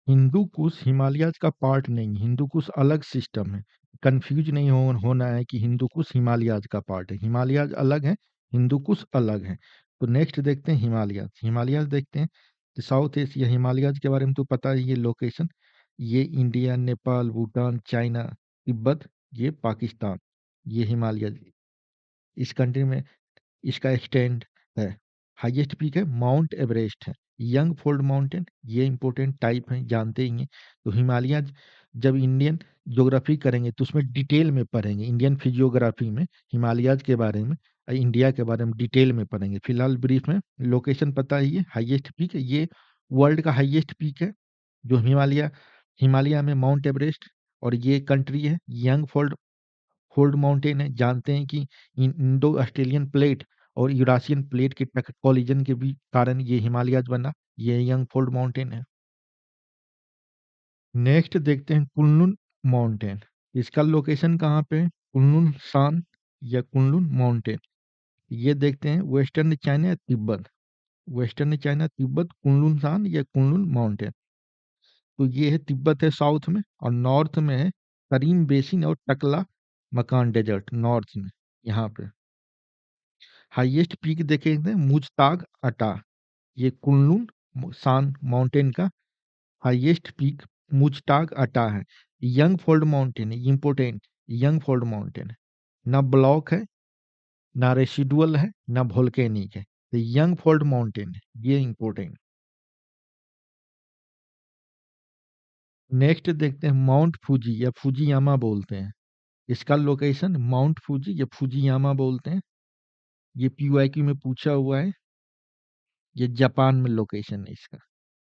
हिंदू कुश हिमालयाज का पार्ट नहीं, हिंदू कुश अलग सिस्टम है। कंफ्यूज नहीं होना है कि हिंदू कुश हिमालयाज का पार्ट है, हिमालयाज अलग है, हिंदू कुश अलग है। तो नेक्स्ट देखते हैं हिमालयाज, हिमालयाज देखते हैं। तो साउथ एशिया हिमालयाज के बारे में तो पता है, ये लोकेशन, ये इंडिया, नेपाल, भूटान, चाइना, तिब्बत, ये पाकिस्तान, ये हिमालयाज इस कंट्री में इसका एक्सटेंड है। हाईएस्ट पीक है माउंट एवरेस्ट है, यंग फोल्ड माउंटेन, ये इंपॉर्टेंट टाइप है, जानते ही हैं। तो हिमालय जब इंडियन ज्योग्राफी करेंगे तो उसमें डिटेल में पढ़ेंगे, इंडियन फिजियोग्राफी में हिमालयाज के बारे में, इंडिया के बारे में डिटेल में पढ़ेंगे। फिलहाल ब्रीफ में लोकेशन पता ही है, हाईएस्ट पीक है, ये वर्ल्ड का हाईएस्ट पीक है जो हिमालय हिमालय में माउंट एवरेस्ट। और ये कंट्री है यंग फोल्ड फोल्ड माउंटेन है, जानते हैं कि इंडो ऑस्ट्रेलियन प्लेट और यूरासियन प्लेट के कॉलिजन के भी कारण ये हिमालयाज बना, ये यंग फोल्ड माउंटेन है। नेक्स्ट देखते हैं कुनलुन माउंटेन, इसका लोकेशन कहाँ पे है, कुनलुन सान या कुनलुन माउंटेन। ये देखते हैं वेस्टर्न चाइना या Tibet, western China Tibet, Kunlun सान या कुनलुन माउंटेन। तो ये है तिब्बत है साउथ में, और नॉर्थ में है करीम बेसिन और टकला मकान डेजर्ट नॉर्थ में, यहाँ पे। हाईएस्ट पीक देखेंगे मुजताग अटा, ये कुनलुन सान माउंटेन का हाईएस्ट पीक मुजताग अटा है। यंग फोल्ड माउंटेन है, इंपोर्टेंट, यंग फोल्ड माउंटेन है, ना ब्लॉक है, ना रेसिडुअल है, ना वोल्केनिक है, तो यंग फोल्ड माउंटेन है, ये इंपॉर्टेंट। नेक्स्ट देखते हैं माउंट फूजी या फूजियामा बोलते हैं, इसका लोकेशन माउंट फूजी या फूजियामा बोलते हैं, ये पीवाईक्यू में पूछा हुआ है, ये जापान में लोकेशन है इसका।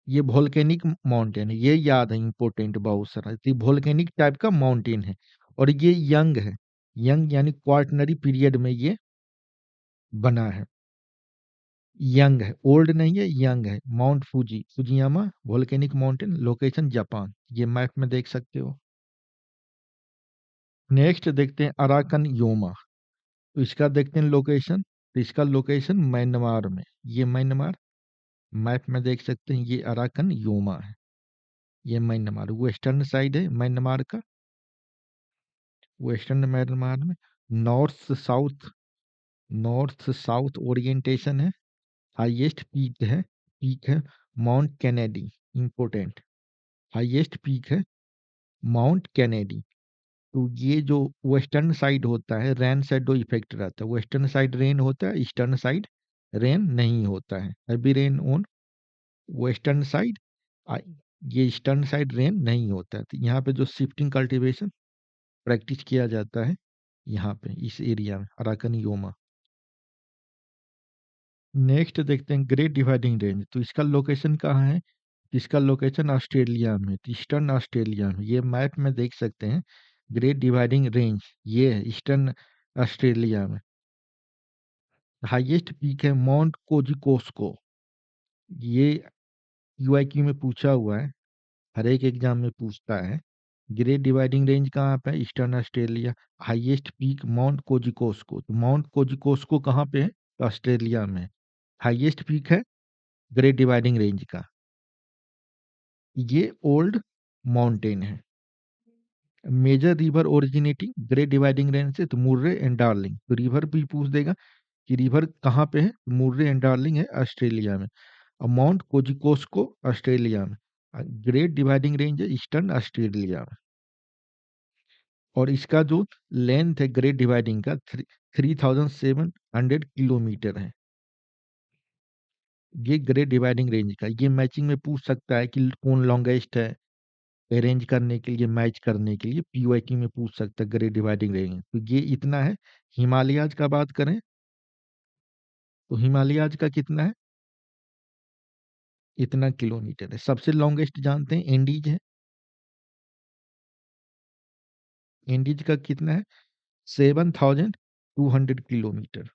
ये वोल्केनिक माउंटेन है, ये याद है, इंपॉर्टेंट बहुत सारा, ये वोल्केनिक टाइप का माउंटेन है। और ये यंग है, यंग यानी क्वार्टनरी पीरियड में ये बना है, यंग है, ओल्ड नहीं है, यंग है। Mount Fuji Fujiyama volcanic mountain, location Japan, ये मैप में देख सकते हो। नेक्स्ट देखते हैं अराकन योमा, तो इसका देखते हैं लोकेशन, तो इसका लोकेशन म्यांमार में, ये म्यांमार, मैप में देख सकते हैं, ये अराकन योमा है, ये म्यांमार वेस्टर्न साइड है म्यांमार का। वेस्टर्न म्यांमार में नॉर्थ साउथ ओरिएंटेशन है। हाईएस्ट पीक है mount Kennedy, important. Highest peak है माउंट कैनेडी। तो ये जो वेस्टर्न साइड होता है, रेन शैडो इफेक्ट रहता है। वेस्टर्न साइड रेन होता है, ईस्टर्न साइड रेन नहीं होता है। Heavy rain on western side, ये ईस्टर्न साइड रेन नहीं होता है। तो यहाँ पे जो शिफ्टिंग कल्टीवेशन प्रैक्टिस किया जाता है यहाँ पे इस एरिया में, अराकन योमा। नेक्स्ट देखते हैं ग्रेट डिवाइडिंग रेंज। तो इसका लोकेशन कहाँ है? इसका लोकेशन ऑस्ट्रेलिया में, ईस्टर्न ऑस्ट्रेलिया में। ये मैप में देख सकते हैं, ग्रेट डिवाइडिंग रेंज ये है ईस्टर्न ऑस्ट्रेलिया में। हाईएस्ट पीक है माउंट कोजिकोस्को। ये यूआईक्यू में पूछा हुआ है, हर एक एग्जाम में पूछता है। ग्रेट डिवाइडिंग रेंज कहाँ पे है? Eastern Australia. Highest peak Mount Kosciuszko. तो माउंट कोजिकोस्को कहाँ पे है? ऑस्ट्रेलिया में। हाईएस्ट पीक है ग्रेट डिवाइडिंग रेंज का। ये ओल्ड माउंटेन है। Major river originating Great Dividing Range से, तो मुर्रे एंड डार्लिंग। तो रिवर भी पूछ देगा कि रिवर कहाँ पे है? मुर्रे एंड डार्लिंग है ऑस्ट्रेलिया में। और माउंट कोजिकोस्को ऑस्ट्रेलिया में। ग्रेट डिवाइडिंग रेंज है ईस्टर्न ऑस्ट्रेलिया में। और इसका जो लेंथ है ग्रेट डिवाइडिंग का 3700 किलोमीटर है। ये ग्रेट डिवाइडिंग रेंज का, ये मैचिंग में पूछ सकता है कि कौन लॉन्गेस्ट है, अरेंज करने के लिए, मैच करने के लिए पीवाईक्यू में पूछ सकता है ग्रेट डिवाइडिंग रेंज। तो ये इतना है। हिमालयाज का बात करें तो हिमालयाज का कितना है? इतना किलोमीटर है। सबसे लॉन्गेस्ट जानते हैं एंडीज है। एंडीज का कितना है? 7200 किलोमीटर।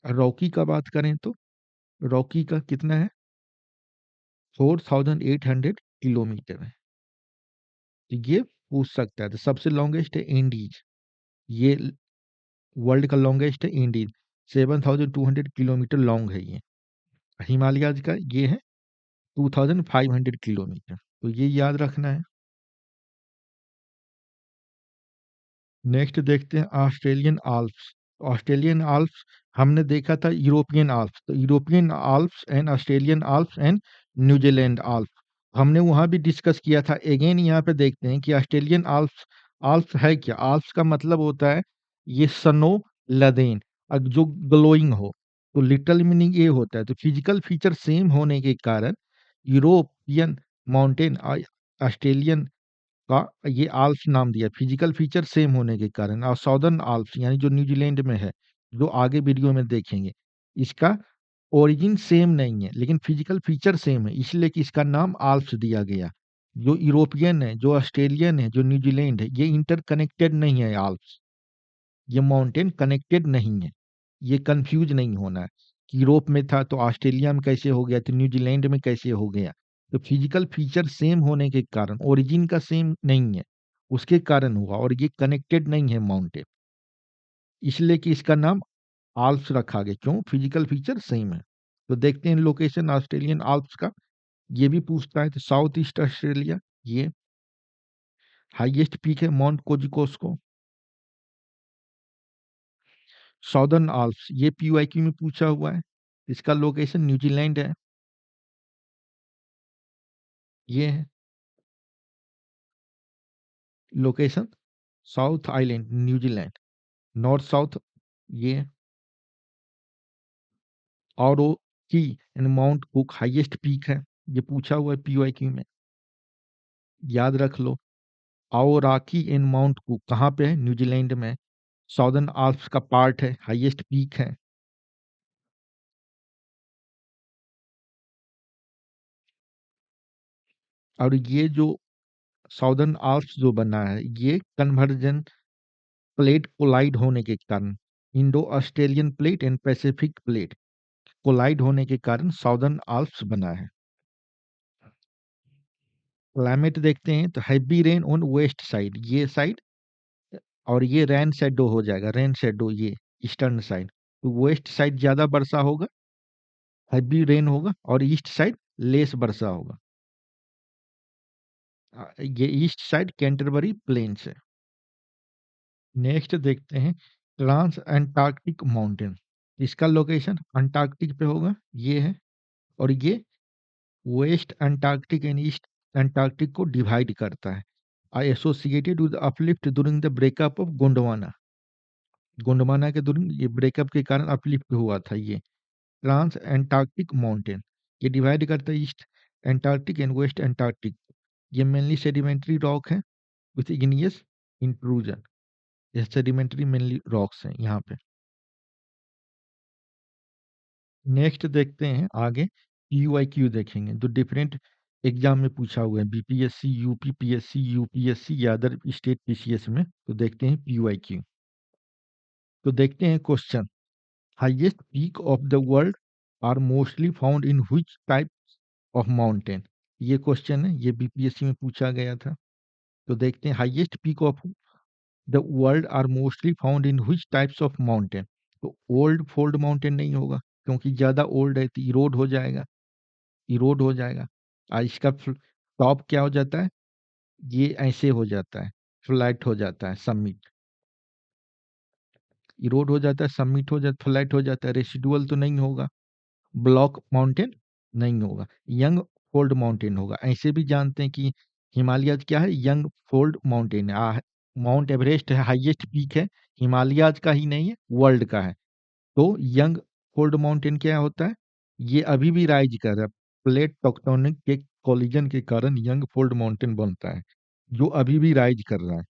रॉकी का बात करें तो रॉकी का कितना है? 4800 किलोमीटर है। तो ये पूछ सकता है। तो सबसे लॉन्गेस्ट है एंडीज, ये वर्ल्ड का लॉन्गेस्ट है इंडीज। 7200 किलोमीटर लॉन्ग है ये। हिमालयाज का ये है 2500 किलोमीटर। तो ये याद रखना है। नेक्स्ट देखते हैं ऑस्ट्रेलियन आल्प्स। ऑस्ट्रेलियन आल्प्स हमने देखा था यूरोपियन आल्प्स। तो European Alps and Australian Alps and New Zealand Alps हमने वहां भी डिस्कस किया था। अगेन यहाँ पे देखते हैं कि ऑस्ट्रेलियन आल्प्स, आल्प्स है क्या? आल्प्स का मतलब होता है ये स्नो लदेन जो ग्लोइंग हो। तो लिटरल मीनिंग ये होता है। तो फिजिकल फीचर सेम होने के कारण यूरोपियन माउंटेन, ऑस्ट्रेलियन का ये आल्प्स नाम दिया फिजिकल फीचर सेम होने के कारण। और साउदर्न आल्प्स यानी जो न्यूजीलैंड में है, जो आगे वीडियो में देखेंगे, इसका ओरिजिन सेम नहीं है लेकिन फिजिकल फीचर सेम है, इसलिए कि इसका नाम आल्प्स दिया गया। जो यूरोपियन है, जो ऑस्ट्रेलियन है, जो न्यूजीलैंड है, ये इंटरकनेक्टेड नहीं है आल्प्स। ये माउंटेन कनेक्टेड नहीं है। ये कंफ्यूज नहीं होना है कि यूरोप में था तो ऑस्ट्रेलिया में कैसे हो गया, तो न्यूजीलैंड में कैसे हो गया। तो फिजिकल फीचर सेम होने के कारण, ओरिजिन का सेम नहीं है, उसके कारण हुआ। और ये कनेक्टेड नहीं है माउंटेन, इसलिए कि इसका नाम आल्प्स रखा गया। क्यों? फिजिकल फीचर सेम है। तो देखते हैं लोकेशन ऑस्ट्रेलियन आल्प्स का। ये भी पूछता है। तो साउथ ईस्ट ऑस्ट्रेलिया, ये हाईएस्ट पीक है माउंट कोजिकोस्को। साउदर्न आल्प्स ये पीवाईक्यू में पूछा हुआ है। इसका लोकेशन न्यूजीलैंड है। ये है location, south island New Zealand, north south ये है। और वो की इन माउंट कुक हाईएस्ट पीक है, ये पूछा हुआ है पीवाईक्यू में, याद रख लो। आओराकी इन माउंट कुक कहाँ पे है? न्यूजीलैंड में। साउदर्न आल्प्स का पार्ट है, हाईएस्ट पीक है। और ये जो साउदर्न आल्प्स जो बना है, ये कन्वर्जन प्लेट कोलाइड होने के कारण, Indo Australian plate and Pacific plate collide होने के कारण साउदर्न आल्प्स बना है। क्लाइमेट देखते हैं तो heavy rain on west side, ये साइड। और ये रेन शेडो हो जाएगा, रेन शेडो ये ईस्टर्न साइड। तो वेस्ट साइड ज्यादा वर्षा होगा, हैवी रेन होगा। और ईस्ट साइड लेस वर्षा होगा। ये ईस्ट साइड कैंटरबरी प्लेन्स है। नेक्स्ट देखते हैं ट्रांस अंटार्कटिक माउंटेन। इसका लोकेशन अंटार्कटिक पे होगा, ये है। और ये west Antarctic and east Antarctic को डिवाइड करता है। I associated with uplift during the breakup of Gondwana. Gondwana के दूरिंग ये ब्रेकअप के कारण अपलिफ्ट हुआ था ये ट्रांस एंटार्क्टिक माउंटेन। ये डिवाइड करता है east Antarctic and west Antarctic. ये मेनली सेडिमेंट्री रॉक है विथ इग्नियस इंट्रूजन। ये सेडिमेंट्री मेनली रॉक्स हैं यहाँ पे। नेक्स्ट देखते हैं आगे पीयूआईक्यू देखेंगे जो डिफरेंट एग्जाम में पूछा हुआ है बीपीएससी, यूपी पीएससी, यूपीएससी या अदर स्टेट पीसीएस में। तो देखते हैं पीयूआईक्यू। तो देखते हैं question highest peak of the world are mostly found in which type of mountain. ये क्वेश्चन है, ये बीपीएससी में पूछा गया था। तो देखते हैं highest peak of the world are mostly found in which types of mountain. तो ओल्ड फोल्ड माउंटेन नहीं होगा क्योंकि ज्यादा ओल्ड है तो इरोड हो जाएगा, इरोड हो जाएगा। और इसका टॉप क्या हो जाता है, ये ऐसे हो जाता है, फ्लैट हो जाता है, सबमिट इरोड हो जाता है, सबमिट हो जाता है, फ्लैट हो जाता है, रेसिडुअल तो नहीं होगा, ब्लॉक माउंटेन नहीं होगा, यंग फोल्ड माउंटेन होगा। ऐसे भी जानते हैं कि हिमालयज क्या है, यंग फोल्ड माउंटेन है। माउंट एवरेस्ट है हाईएस्ट पीक है, हिमालयज का ही नहीं है, वर्ल्ड का है। तो यंग फोल्ड माउंटेन क्या होता है, ये अभी भी राइज कर रहा है। प्लेट टेक्टोनिक के कोलिजन के कारण यंग फोल्ड माउंटेन बनता है जो अभी भी राइज कर रहा है।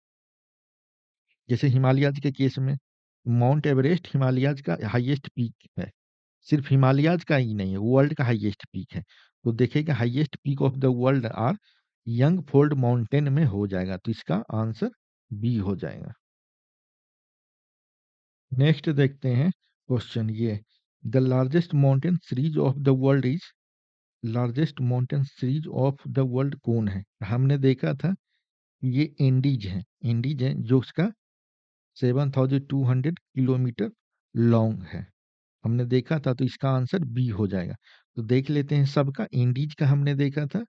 जैसे हिमालयज के केस में माउंट एवरेस्ट हिमालयज का हाईएस्ट पीक है, सिर्फ हिमालयाज का ही नहीं है, वर्ल्ड का हाईएस्ट पीक है। तो देखिएगा highest peak of the world are young fold mountain में हो जाएगा, तो इसका आंसर बी हो जाएगा। नेक्स्ट देखते हैं क्वेश्चन ये the largest mountain series of the world is. Largest mountain series of the world कौन है। हमने देखा था ये एंडीज है, एंडीज है जो उसका 7,200 किलोमीटर लॉन्ग है, हमने देखा था। तो इसका आंसर बी हो जाएगा। तो देख लेते हैं सबका। इंडीज का हमने देखा था,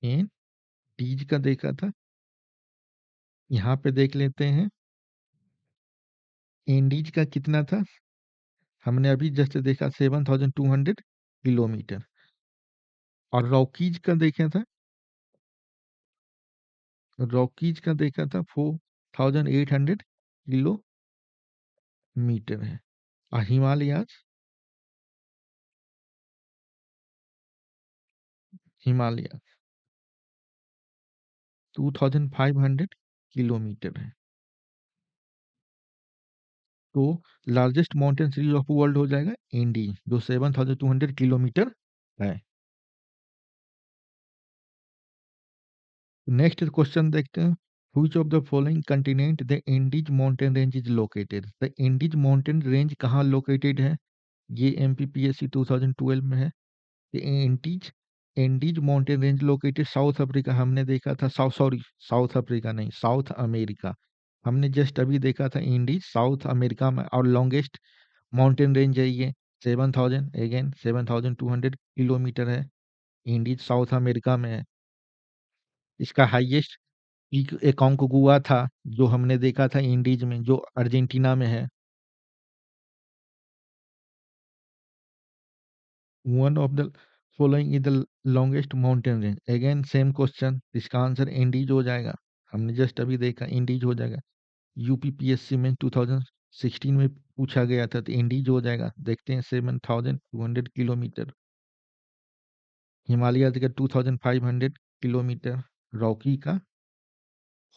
इंडीज का देखा था, यहाँ पे देख लेते हैं इंडीज का कितना था। हमने अभी जस्ट देखा 7,200 किलोमीटर। और रॉकीज का देखा था, रॉकीज का देखा था 4,800 किलोमीटर है। और हिमालयाज, हिमालय 2,500 किलोमीटर है। तो largest mountain series of world हो जाएगा इंडी जो 7,200 किलोमीटर है। नेक्स्ट क्वेश्चन देखते हैं which of the following continent the Indies mountain range is located. The Indies mountain range कहाँ लोकेटेड है, ये एमपीपीएससी 2012 में है। The Indies Indies mountain range located south Africa. हमने देखा था सॉरी साउथ अफ्रीका नहीं, साउथ अमेरिका। हमने जस्ट अभी देखा था इंडीज साउथ अमेरिका में। और लॉन्गेस्ट माउंटेन रेंज है ये 7,000 अगेन 7,200 किलोमीटर है, इंडीज साउथ अमेरिका में है। इसका हाईएस्ट पीक एकोंकागुआ था जो हमने देखा था इंडीज में, जो अर्जेंटीना में है। One of the following is the longest mountain range. Again same question, इसका आंसर इंडीज हो जाएगा। हमने जस्ट अभी देखा इंडीज हो जाएगा। यूपीपीएससी में 2016 में पूछा गया था तो इंडीज हो जाएगा। देखते हैं 7,200 किलोमीटर, हिमालय का 2,500 किलोमीटर, रॉकी का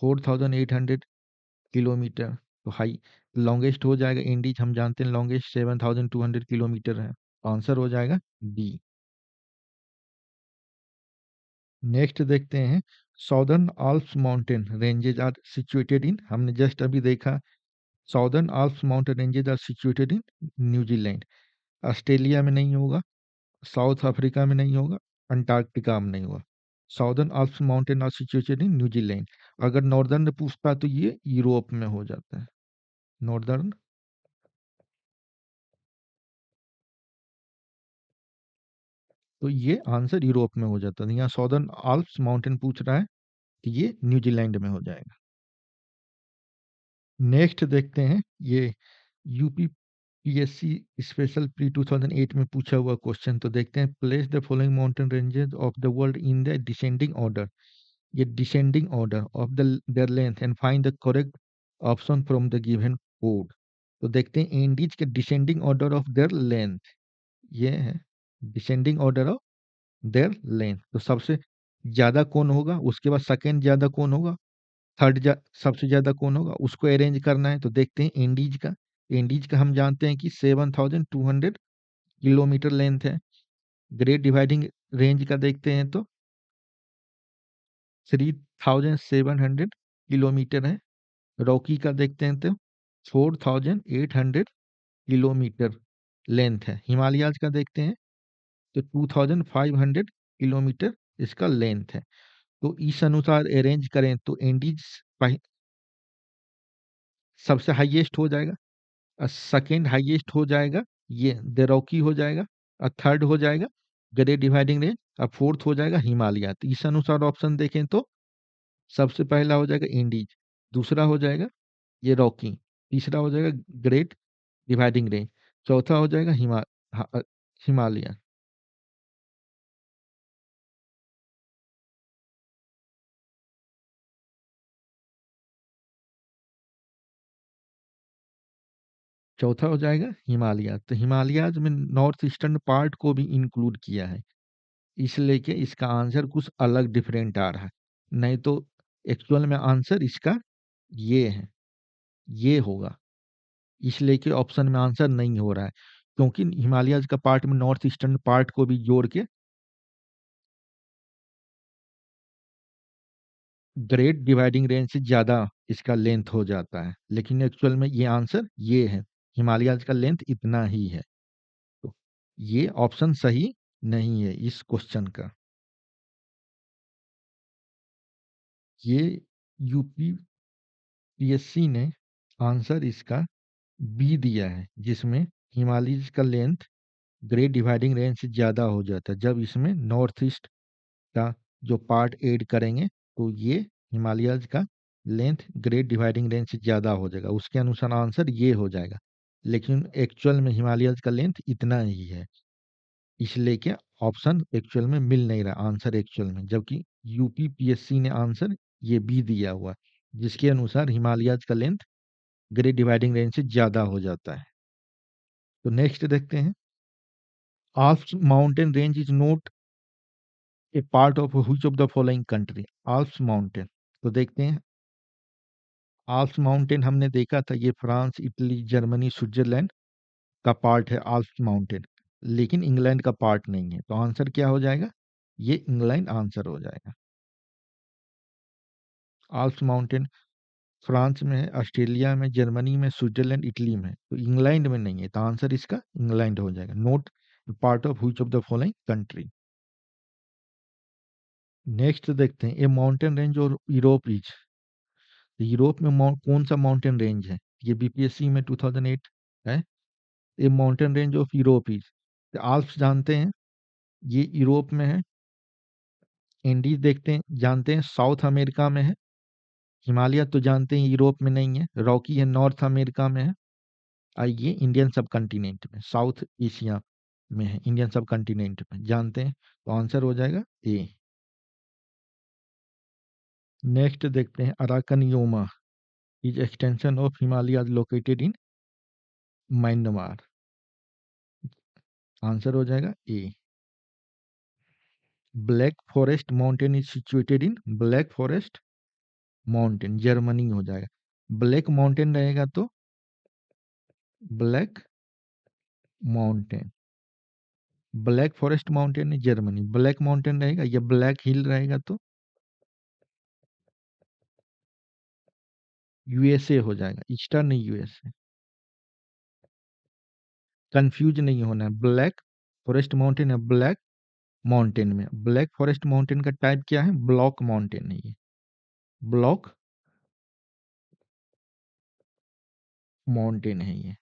4,800 किलोमीटर। तो हाई लॉन्गेस्ट हो जाएगा इंडीज, हम जानते हैं लॉन्गेस्ट 7,200 किलोमीटर है। आंसर हो जाएगा डी। नेक्स्ट देखते हैं southern Alps mountain ranges are situated in. हमने जस्ट अभी देखा southern Alps mountain ranges are situated in New Zealand. Australia में नहीं होगा, साउथ अफ्रीका में नहीं होगा, अंटार्कटिका में नहीं होगा। Southern Alps mountain are situated in New Zealand. अगर नॉर्दर्न पूछता तो ये यूरोप में हो जाता है, नॉर्दर्न। तो ये आंसर यूरोप में हो जाता है। यहाँ साउदर्न आल्प्स माउंटेन पूछ रहा है कि ये न्यूजीलैंड में हो जाएगा। नेक्स्ट देखते हैं, ये यूपी पीएससी स्पेशल प्री 2008 में पूछा हुआ क्वेश्चन। तो देखते हैं, place the following mountain ranges of the world in the descending order. ये descending order of the their length and find the correct option from the given code. तो देखते हैं इंडीज के descending order of their length, ये है descending order of their length. तो सबसे ज्यादा कौन होगा, उसके बाद सेकंड ज्यादा कौन होगा, सबसे ज्यादा कौन होगा, उसको अरेंज करना है। तो देखते हैं इंडीज का। इंडीज का हम जानते हैं कि 7200 किलोमीटर लेंथ है। ग्रेट डिवाइडिंग रेंज का देखते हैं तो 3700 किलोमीटर है। रॉकी का देखते हैं तो 4800 किलोमीटर लेंथ है। हिमालयाज का देखते हैं तो 2500 किलोमीटर इसका लेंथ है। तो इस अनुसार अरेंज करें तो इंडीज सबसे हाईएस्ट हो जाएगा, और सेकेंड हाईएस्ट हो जाएगा ये देरौकी हो जाएगा, और थर्ड हो जाएगा ग्रेट डिवाइडिंग रेंज, और फोर्थ हो जाएगा हिमालय। तो इस अनुसार ऑप्शन देखें तो सबसे पहला हो जाएगा इंडीज, दूसरा हो जाएगा ये रॉकी, तीसरा हो जाएगा ग्रेट डिवाइडिंग रेंज, चौथा हो जाएगा हिमालय। चौथा हो जाएगा हिमालय। तो हिमालयाज में नॉर्थ ईस्टर्न पार्ट को भी इंक्लूड किया है, इसलिए कि इसका आंसर कुछ अलग डिफरेंट आ रहा है। नहीं तो एक्चुअल में आंसर इसका ये है, ये होगा। इसलिए कि ऑप्शन में आंसर नहीं हो रहा है, क्योंकि हिमालयाज का पार्ट में नॉर्थ ईस्टर्न पार्ट को भी जोड़ के ग्रेट डिवाइडिंग रेंज से ज्यादा इसका लेंथ हो जाता है, लेकिन एक्चुअल में ये आंसर ये है, हिमालयाज का लेंथ इतना ही है। तो ये ऑप्शन सही नहीं है इस क्वेश्चन का। ये यूपी पीएससी ने आंसर इसका बी दिया है, जिसमें हिमालय का लेंथ ग्रेट डिवाइडिंग रेंज से ज़्यादा हो जाता है। जब इसमें नॉर्थ ईस्ट का जो पार्ट ऐड करेंगे तो ये हिमालयाज का लेंथ ग्रेट डिवाइडिंग रेंज से ज़्यादा हो जाएगा, उसके अनुसार आंसर ये हो जाएगा। लेकिन एक्चुअल में हिमालयाज का लेंथ इतना ही है, इसलिए कि ऑप्शन एक्चुअल में मिल नहीं रहा आंसर एक्चुअल में, जबकि यूपी पीएससी ने आंसर ये बी दिया हुआ, जिसके अनुसार हिमालयाज का लेंथ ग्रेट डिवाइडिंग रेंज से ज़्यादा हो जाता है। तो नेक्स्ट देखते हैं, Alps mountain range is not a part of which of the following country. Alps mountain, तो देखते हैं, आल्प्स माउंटेन हमने देखा था ये फ्रांस, इटली, जर्मनी, स्विट्जरलैंड का पार्ट है आल्प्स माउंटेन, लेकिन इंग्लैंड का पार्ट नहीं है। तो आंसर क्या हो जाएगा, ये इंग्लैंड आंसर हो जाएगा। आल्प्स माउंटेन फ्रांस में है, ऑस्ट्रेलिया में, जर्मनी में, स्विट्जरलैंड, इटली में, तो इंग्लैंड में नहीं है। तो आंसर इसका इंग्लैंड हो जाएगा, not part of which of the following country. Next देखते हैं, ए माउंटेन रेंज और यूरोप इज। यूरोप में कौन सा माउंटेन रेंज है, ये बीपीएससी में 2008 है। ए mountain range of Europe is, Alps जानते हैं ये यूरोप में है। एंडीज देखते हैं, जानते हैं साउथ अमेरिका में है। हिमालय तो जानते हैं यूरोप में नहीं है। रॉकी है नॉर्थ अमेरिका में है। और ये इंडियन सब कंटिनेंट में, साउथ एशिया में है, इंडियन सब कंटिनेंट में जानते हैं। तो आंसर हो जाएगा ए। नेक्स्ट देखते हैं, Arakan Yoma is extension of Himalaya located in Myanmar. Answer हो जाएगा A. Black forest mountain is situated in, black forest mountain Germany हो जाएगा। ब्लैक माउंटेन रहेगा तो black mountain, black forest mountain है जर्मनी, ब्लैक माउंटेन रहेगा, या ब्लैक हिल रहेगा तो यूएसए हो जाएगा, ईस्टर्न यूएसए। कंफ्यूज नहीं होना है, ब्लैक फॉरेस्ट माउंटेन है ब्लैक माउंटेन में। ब्लैक फॉरेस्ट माउंटेन का टाइप क्या है, ब्लॉक माउंटेन है ये, ब्लॉक माउंटेन है ये।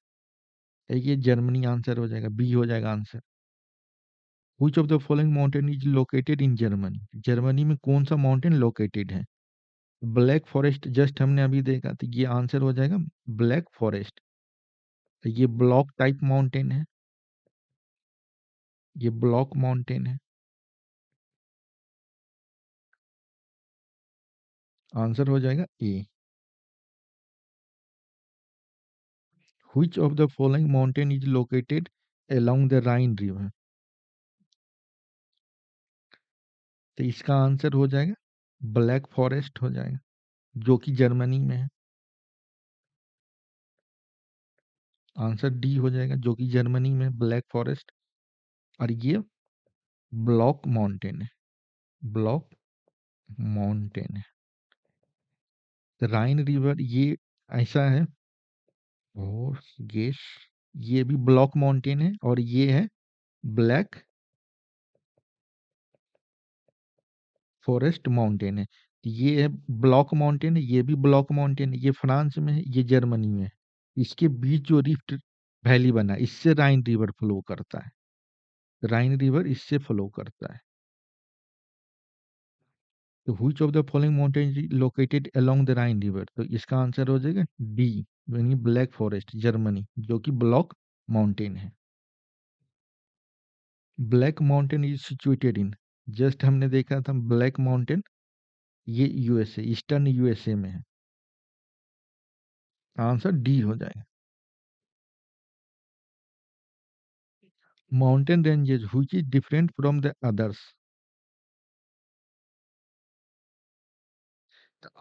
ये जर्मनी आंसर हो जाएगा, बी हो जाएगा answer. Which of the following mountain is located in Germany. Germany में कौन सा माउंटेन लोकेटेड है, ब्लैक फॉरेस्ट जस्ट हमने अभी देखा, तो ये आंसर हो जाएगा ब्लैक फॉरेस्ट। तो ये ब्लॉक टाइप माउंटेन है, ये ब्लॉक माउंटेन है। आंसर हो जाएगा ए। Which of the following mountain is located along the Rhine river? तो इसका आंसर हो जाएगा ब्लैक फॉरेस्ट हो जाएगा, जो कि जर्मनी में है। आंसर डी हो जाएगा, जो कि जर्मनी में ब्लैक फॉरेस्ट। और ये ब्लॉक माउंटेन है, ब्लॉक माउंटेन है। तो राइन रिवर ये ऐसा है, और गेस ये भी ब्लॉक माउंटेन है, और ये है ब्लैक फॉरेस्ट माउंटेन है। तो ये है ब्लॉक माउंटेन है, ये भी ब्लॉक माउंटेन है, ये फ्रांस में है, ये जर्मनी में है। इसके बीच जो रिफ्ट वैली बना है, इससे राइन रिवर फ्लो करता है, राइन रिवर इससे फ्लो करता है। तो which of the following mountain is located along the Ryan river? तो इसका आंसर हो जाएगा डी, यानी ब्लैक फॉरेस्ट जर्मनी, जो कि ब्लॉक माउंटेन है। Black mountain is situated in, just हमने देखा था ब्लैक माउंटेन, ये यूएसए, ईस्टर्न यूएसए में है। आंसर डी हो जाएगा। Mountain ranges which is different from the others?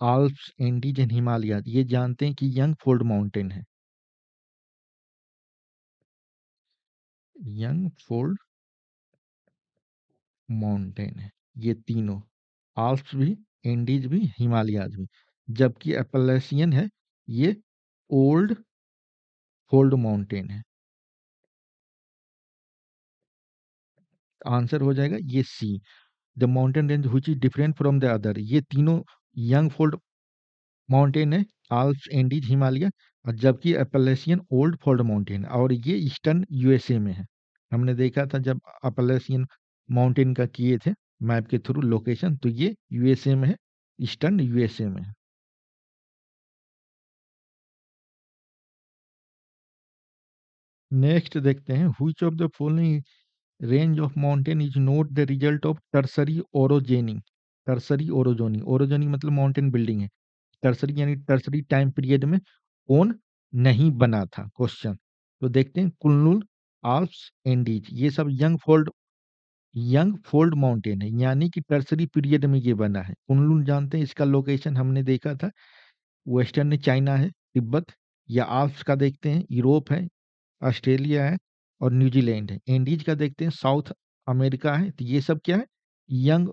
Alps, Andes and Himalaya, ये जानते हैं कि यंग फोल्ड माउंटेन है, यंग फोल्ड माउंटेन है ये तीनों, आल्प्स भी, एंडीज भी, हिमालयाज भी। जबकि अपलेशियन है, ये ओल्ड फोल्ड माउंटेन है। आंसर हो जाएगा ये C, the mountain range which is different from the other. ये तीनों यंग फोल्ड माउंटेन है, आल्प्स, एंडीज, हिमालय। और जबकि अपलेशियन ओल्ड फोल्ड माउंटेन, और ये ईस्टर्न यूएसए में है। हमने देखा था जब अपलेशियन माउंटेन का किए थे मैप के थ्रू लोकेशन, तो ये यूएसए में है, ईस्टर्न यूएसए में है। नेक्स्ट देखते हैं, which of the following range of mountain is not the result of tertiary orogeny? Tertiary orogeny, orogeny मतलब माउंटेन बिल्डिंग है, टर्सरी यानी टर्सरी टाइम पीरियड में कौन नहीं बना था क्वेश्चन। तो देखते हैं, कुल्लू, आल्प्स, एंडीज, ये सब यंग फोल्ड माउंटेन है, यानी कि टर्सरी पीरियड में ये बना है। कुनलुन जानते हैं, इसका लोकेशन हमने देखा था, वेस्टर्न चाइना है, तिब्बत। या आल्प्स का देखते हैं, यूरोप है, ऑस्ट्रेलिया है, और न्यूजीलैंड है। एंडीज का देखते हैं, साउथ अमेरिका है। तो ये सब क्या है, यंग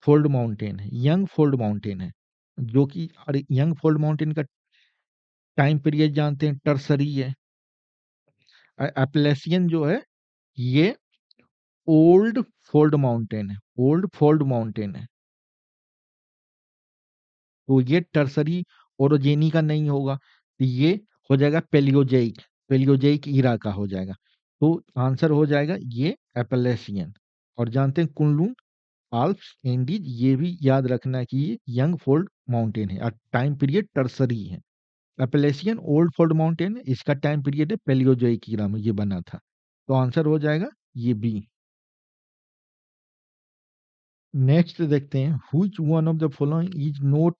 फोल्ड माउंटेन है, यंग फोल्ड माउंटेन है, जो कि, और यंग फोल्ड माउंटेन का टाइम पीरियड जानते हैं, टर्सरी है। एप्लेसियन जो है, ये ओल्ड फोल्ड माउंटेन है, ओल्ड फोल्ड माउंटेन है। तो ये टर्सरी ओरोजेनी का नहीं होगा, तो ये हो जाएगा पेलियोजेइक, पेलियोजेइक ईरा का हो जाएगा। तो आंसर हो जाएगा ये एपलेशियन। और जानते हैं कुनलुन, आल्प्स, एंडीज, ये भी याद रखना कि ये यंग फोल्ड माउंटेन है और टाइम पीरियड टर्सरी है। एपलेशियन ओल्ड फोल्ड माउंटेन है, इसका टाइम पीरियड है पेलियोजोइक ईरा में ये बना था। तो आंसर हो जाएगा ये बी। नेक्स्ट देखते हैं, which one of the following is not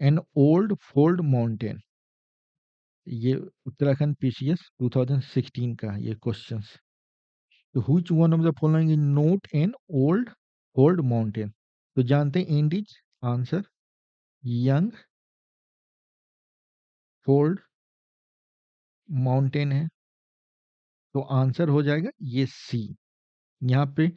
an old fold mountain? ये उत्तराखंड पीसीएस 2016 का ये क्वेश्चंस। तो which one of the following is not an old fold mountain? तो जानते हैं Indies, answer young fold mountain है। तो आंसर हो जाएगा ये सी। यहाँ पे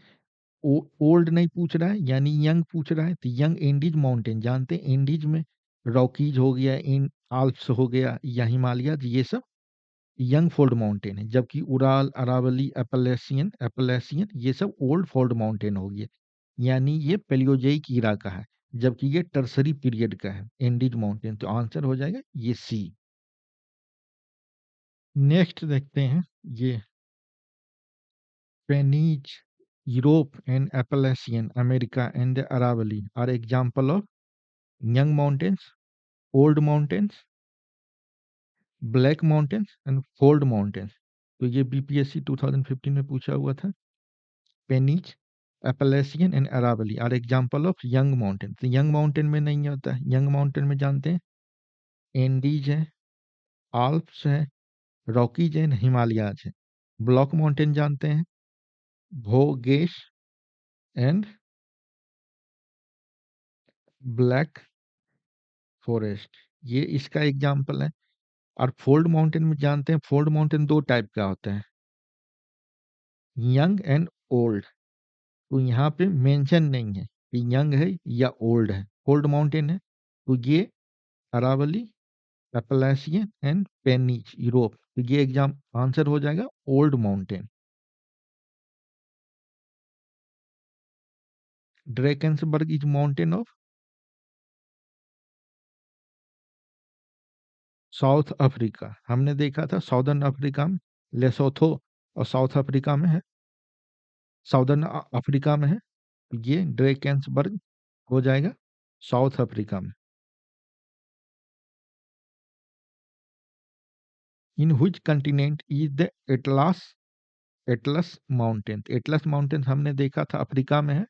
ओल्ड नहीं पूछ रहा है, यानी यंग पूछ रहा है, तो यंग इंडीज माउंटेन जानते हैं, इंडीज में रॉकीज हो गया, इन आल्प्स हो गया, या हिमालय, ये सब यंग फोल्ड माउंटेन है। जबकि उराल, अरावली, एपलेशियन, एपलेशियन, ये सब ओल्ड फोल्ड माउंटेन हो गया, यानी ये पेलियोजेइक ईरा का है, जबकि ये टर्सरी पीरियड का है, एंडीज माउंटेन। तो आंसर हो जाएगा ये सी। नेक्स्ट देखते हैं, ये pennies Europe and Appalachian, America and the Aravalli are example of young mountains, old mountains, black mountains and fold mountains. तो ये बीपीएससी 2015 में पूछा हुआ था। Pennines, Appalachian and Aravalli are example of young mountain. तो यंग माउंटेन में नहीं होता है। यंग माउंटेन में जानते हैं एंडीज है, आल्प्स है, रॉकीज है, हिमालयाज है। ब्लॉक माउंटेन जानते हैं भोगेश एंड ब्लैक फॉरेस्ट, ये इसका एग्जाम्पल है। और फोल्ड माउंटेन में जानते हैं फोल्ड माउंटेन दो टाइप का होता है, यंग एंड ओल्ड। तो यहाँ पे मेंशन नहीं है कि यंग है या ओल्ड है, फोल्ड माउंटेन है। तो ये Aravalli, Appalachian and Pennines Europe. तो ये एग्जाम आंसर हो जाएगा old mountain. Drakensberg is mountain of South Africa. हमने देखा था साउदर्न अफ्रीका में लेसोथो और साउथ अफ्रीका में है, साउदर्न अफ्रीका में है। ये ड्रेकेंसबर्ग हो जाएगा साउथ अफ्रीका में। In which continent is the atlas Atlas mountain. Atlas mountain हमने देखा था अफ्रीका में है,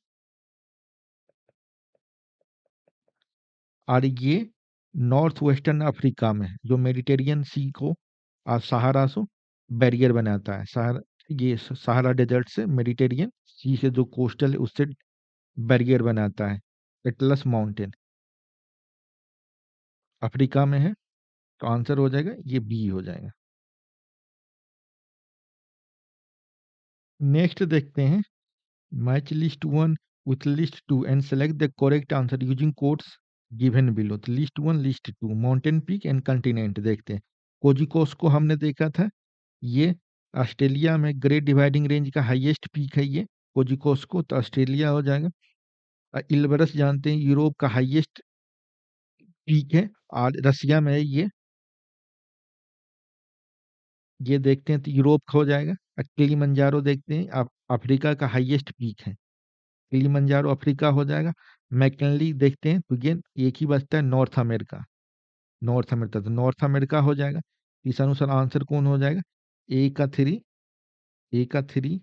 और ये नॉर्थ वेस्टर्न अफ्रीका में है, जो मेडिटेरियन सी को और सहारा से बैरियर बनाता है। सहारा, ये सहारा डेजर्ट से मेडिटेरियन सी से जो कोस्टल है उससे बैरियर बनाता है। एटलस माउंटेन अफ्रीका में है। तो आंसर हो जाएगा ये बी हो जाएगा। नेक्स्ट देखते हैं match list one with list two and select the correct answer using codes given below. तो list one list two mountain peak and continent देखते हैं। कोजिकोस को हमने देखा था, ये ऑस्ट्रेलिया में ग्रेट डिवाइडिंग रेंज का हाईएस्ट पीक है ये कोजिकोस को, तो ऑस्ट्रेलिया हो जाएगा। इल्बरस जानते हैं यूरोप का हाईएस्ट पीक है और रसिया में है ये देखते हैं तो यूरोप का हो जाएगा। किलिमंजारो देखते हैं, अफ्रीका का हाईएस्ट पीक है, किलिमंजारो अफ्रीका हो जाएगा। मैकनली देखते हैं तो ये एक ही बचता है नॉर्थ अमेरिका, नॉर्थ अमेरिका तो नॉर्थ अमेरिका हो जाएगा। इस अनुसार आंसर कौन हो जाएगा, ए का थ्री, ए का थ्री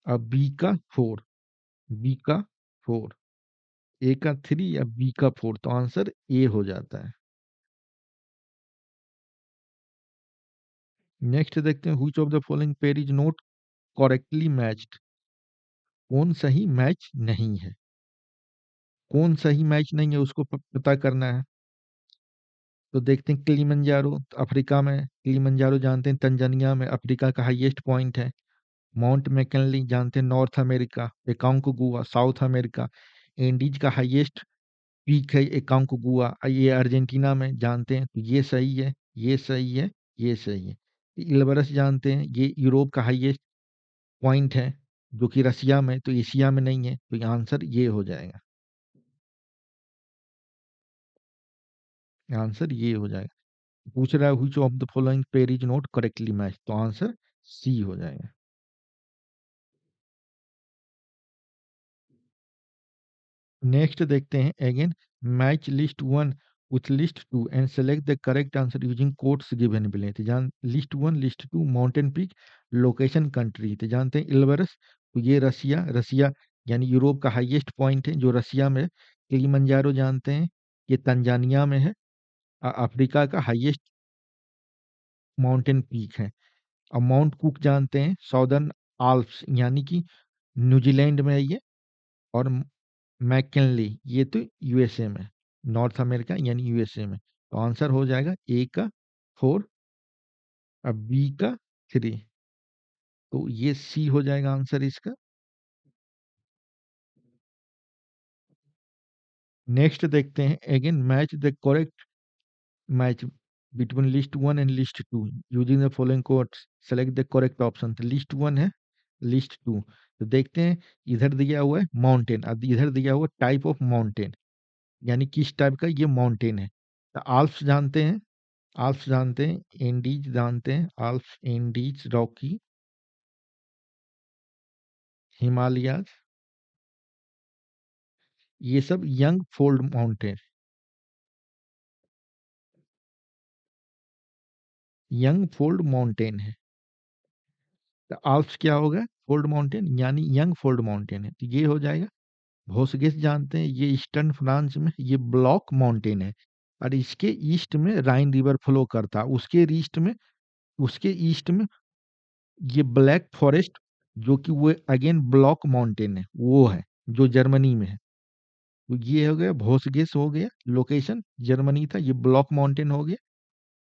और बी का फोर, बी का फोर, ए का थ्री या बी का फोर, तो आंसर ए हो जाता है। नेक्स्ट देखते हैं which of the following pair is not correctly matched. कौन सही मैच नहीं है, कौन सही मैच नहीं है उसको पता करना है। तो देखते हैं किलिमंजारो तो अफ्रीका में, किलिमंजारो जानते हैं तंजानिया में अफ्रीका का हाईएस्ट पॉइंट है। माउंट मैकनली जानते हैं North America, Aconcagua South America. Andes का हाईएस्ट पीक है एकाउंकोगुआ, ये अर्जेंटीना में जानते हैं, तो ये सही है, ये सही है, ये सही है। इल्बरस जानते हैं ये यूरोप का हाईएस्ट पॉइंट है जो कि रसिया में, तो एशिया में नहीं है, तो ये आंसर ये हो जाएगा, आंसर ये हो जाएगा। पूछ रहा है which of the following pair is not correctly match, तो आंसर सी हो जाएगा। नेक्स्ट देखते हैं again match list one with list two and select the correct answer using codes given below. तो जान list one list two mountain peak location country, तो जानते हैं इल्बरस, तो ये रसिया, रसिया यानी यूरोप का हाईएस्ट पॉइंट है जो रसिया में है। किलिमंजारो जानते हैं ये तंजानिया में है, अफ्रीका का हाईएस्ट माउंटेन पीक है। और माउंट कुक जानते हैं साउदर्न आल्प्स यानी कि न्यूजीलैंड में है ये। और मैककिनली ये तो यूएसए में, नॉर्थ अमेरिका यानी यूएसए में, तो आंसर हो जाएगा ए का फोर और बी का थ्री, तो ये सी हो जाएगा आंसर इसका। नेक्स्ट देखते हैं again match the correct match between list one and list two using the following codes select the correct option. तो लिस्ट वन है, लिस्ट टू, तो देखते हैं इधर दिया हुआ है माउंटेन और इधर दिया हुआ टाइप ऑफ माउंटेन, यानी किस टाइप का ये माउंटेन है। तो आल्प्स जानते हैं, आल्प्स जानते हैं, एंडीज जानते हैं, आल्प्स एंडीज रॉकी, हिमालयाज, ये सब young fold mountain, young fold mountain है। तो आल्प्स क्या होगा? फोल्ड माउंटेन यानी यंग फोल्ड माउंटेन है, तो ये हो जाएगा। भोसगेस जानते हैं, ये ईस्टर्न फ्रांस में ये ब्लॉक माउंटेन है, और इसके ईस्ट में राइन रिवर फ्लो करता है। उसके ईस्ट में ये ब्लैक फॉरेस्ट, जो कि वो अगेन ब्लॉक माउंटेन है, वो है जो जर्मनी में है। तो ये हो गया भोसगेस, हो गया लोकेशन जर्मनी था, ये ब्लॉक माउंटेन हो गया।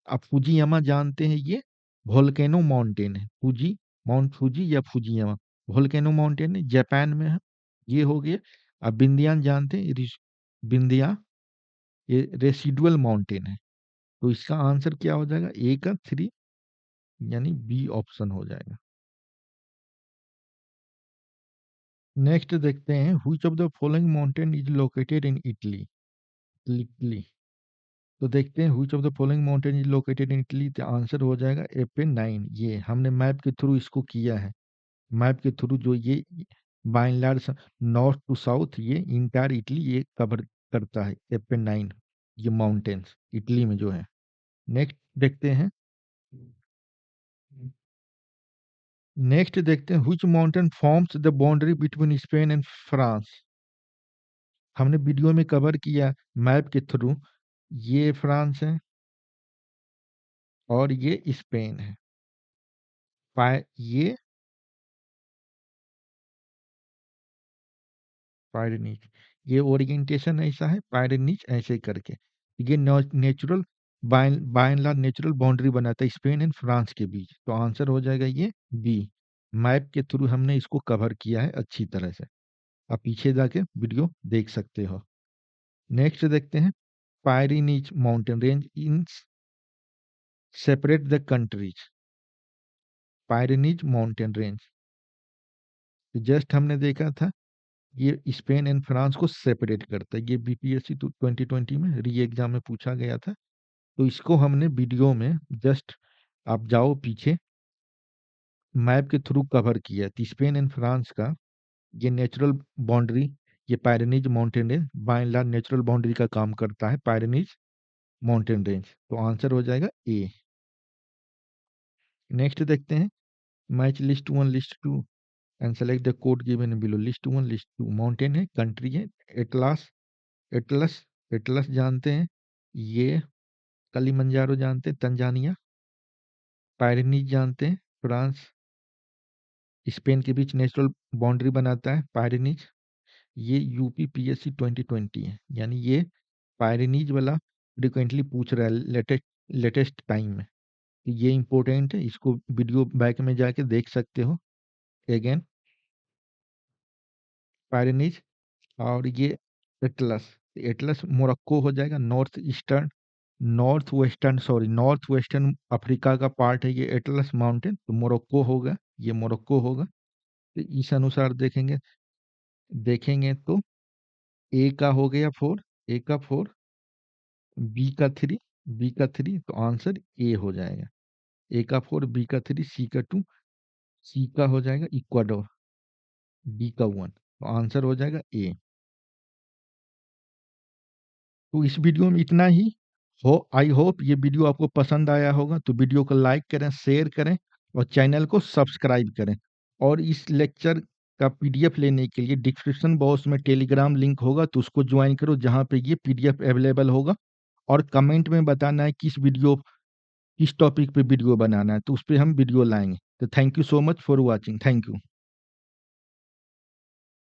आप फुजियामा जानते हैं, ये वोल्केनो माउंटेन है, फुजी, माउंट फुजी या फुजियामा वोल्केनो माउंटेन है, जापान में है, ये हो गया। आप बिंदियान जानते हैं, बिंदिया, ये रेसिडुअल माउंटेन है। तो इसका आंसर क्या हो जाएगा? ए का 3, यानी बी ऑप्शन हो जाएगा। नेक्स्ट देखते हैं, which of the following mountain is located in Italy. Italy, तो देखते हैं which of the following mountain is located in Italy, तो आंसर हो जाएगा Apennin। ये हमने मैप के थ्रू इसको किया है, मैप के थ्रू जो ये by and large north to south ये इंटायर इटली ये कवर करता है, Apennin, ये माउंटेन्स इटली में जो है। नेक्स्ट देखते हैं, नेक्स्ट देखते हैं, which mountain forms the boundary between Spain and France. हमने वीडियो में कवर किया मैप के थ्रू, ये फ्रांस है और ये स्पेन है। ये पायरेनीज, ये ओरिएंटेशन ऐसा है, पायरेनीज ऐसे करके, ये natural by and large natural boundary बनाता है स्पेन एंड फ्रांस के बीच। तो आंसर हो जाएगा ये बी। मैप के थ्रू हमने इसको कवर किया है अच्छी तरह से, आप पीछे जाके वीडियो देख सकते हो। नेक्स्ट देखते हैं, Pyrenees mountain range in separate the countries. Pyrenees mountain range, just हमने देखा था, ये स्पेन एंड फ्रांस को सेपरेट करता है। ये बीपीएससी 2020 में री एग्जाम में पूछा गया था। तो इसको हमने वीडियो में जस्ट, आप जाओ पीछे, मैप के थ्रू कवर किया है। तो स्पेन एंड फ्रांस का ये नेचुरल बाउंड्री, ये Pyrenees mountain range bye and large natural boundary का काम करता है, पायरेनीज माउंटेन रेंज। तो आंसर हो जाएगा ए। नेक्स्ट देखते हैं, match list 1 list 2 and select the code given below. List 1 list 2 mountain है, कंट्री है, एटलास, एटलस, एटलस जानते हैं, ये कलिमंजारो जानते हैं तंजानिया, पायरेनीज जानते हैं फ्रांस स्पेन के बीच नेचुरल बाउंड्री बनाता है पायरेनीज, ये यूपी पीएससी 2020 है, यानी ये पायरेनीज वाला फ्रिक्वेंटली पूछ रहा है लेटेस्ट टाइम में। तो ये इंपॉर्टेंट है, इसको वीडियो बैक में जाके देख सकते हो। अगेन पायरेनीज, और ये एटलस, एटलस मोरक्को हो जाएगा, नॉर्थ वेस्टर्न अफ्रीका का पार्ट है ये एटलस माउंटेन, तो मोरक्को होगा, ये मोरक्को होगा। तो इस अनुसार देखेंगे, देखेंगे तो ए का हो गया 4, ए का 4, बी का 3, बी का 3, तो आंसर ए हो जाएगा। ए का 4, बी का 3, सी का 2, सी का हो जाएगा इक्वाडोर, डी का 1, तो आंसर हो जाएगा ए। तो इस वीडियो में इतना ही हो। आई होप ये वीडियो आपको पसंद आया होगा, तो वीडियो को लाइक करें, शेयर करें और चैनल को सब्सक्राइब करें। और इस लेक्चर का पीडीएफ लेने के लिए डिस्क्रिप्शन बॉक्स में टेलीग्राम लिंक होगा, तो उसको ज्वाइन करो, जहाँ पे ये पीडीएफ अवेलेबल होगा। और कमेंट में बताना है किस टॉपिक पे वीडियो बनाना है, तो उस पर हम वीडियो लाएंगे। तो thank you so much for watching, thank you.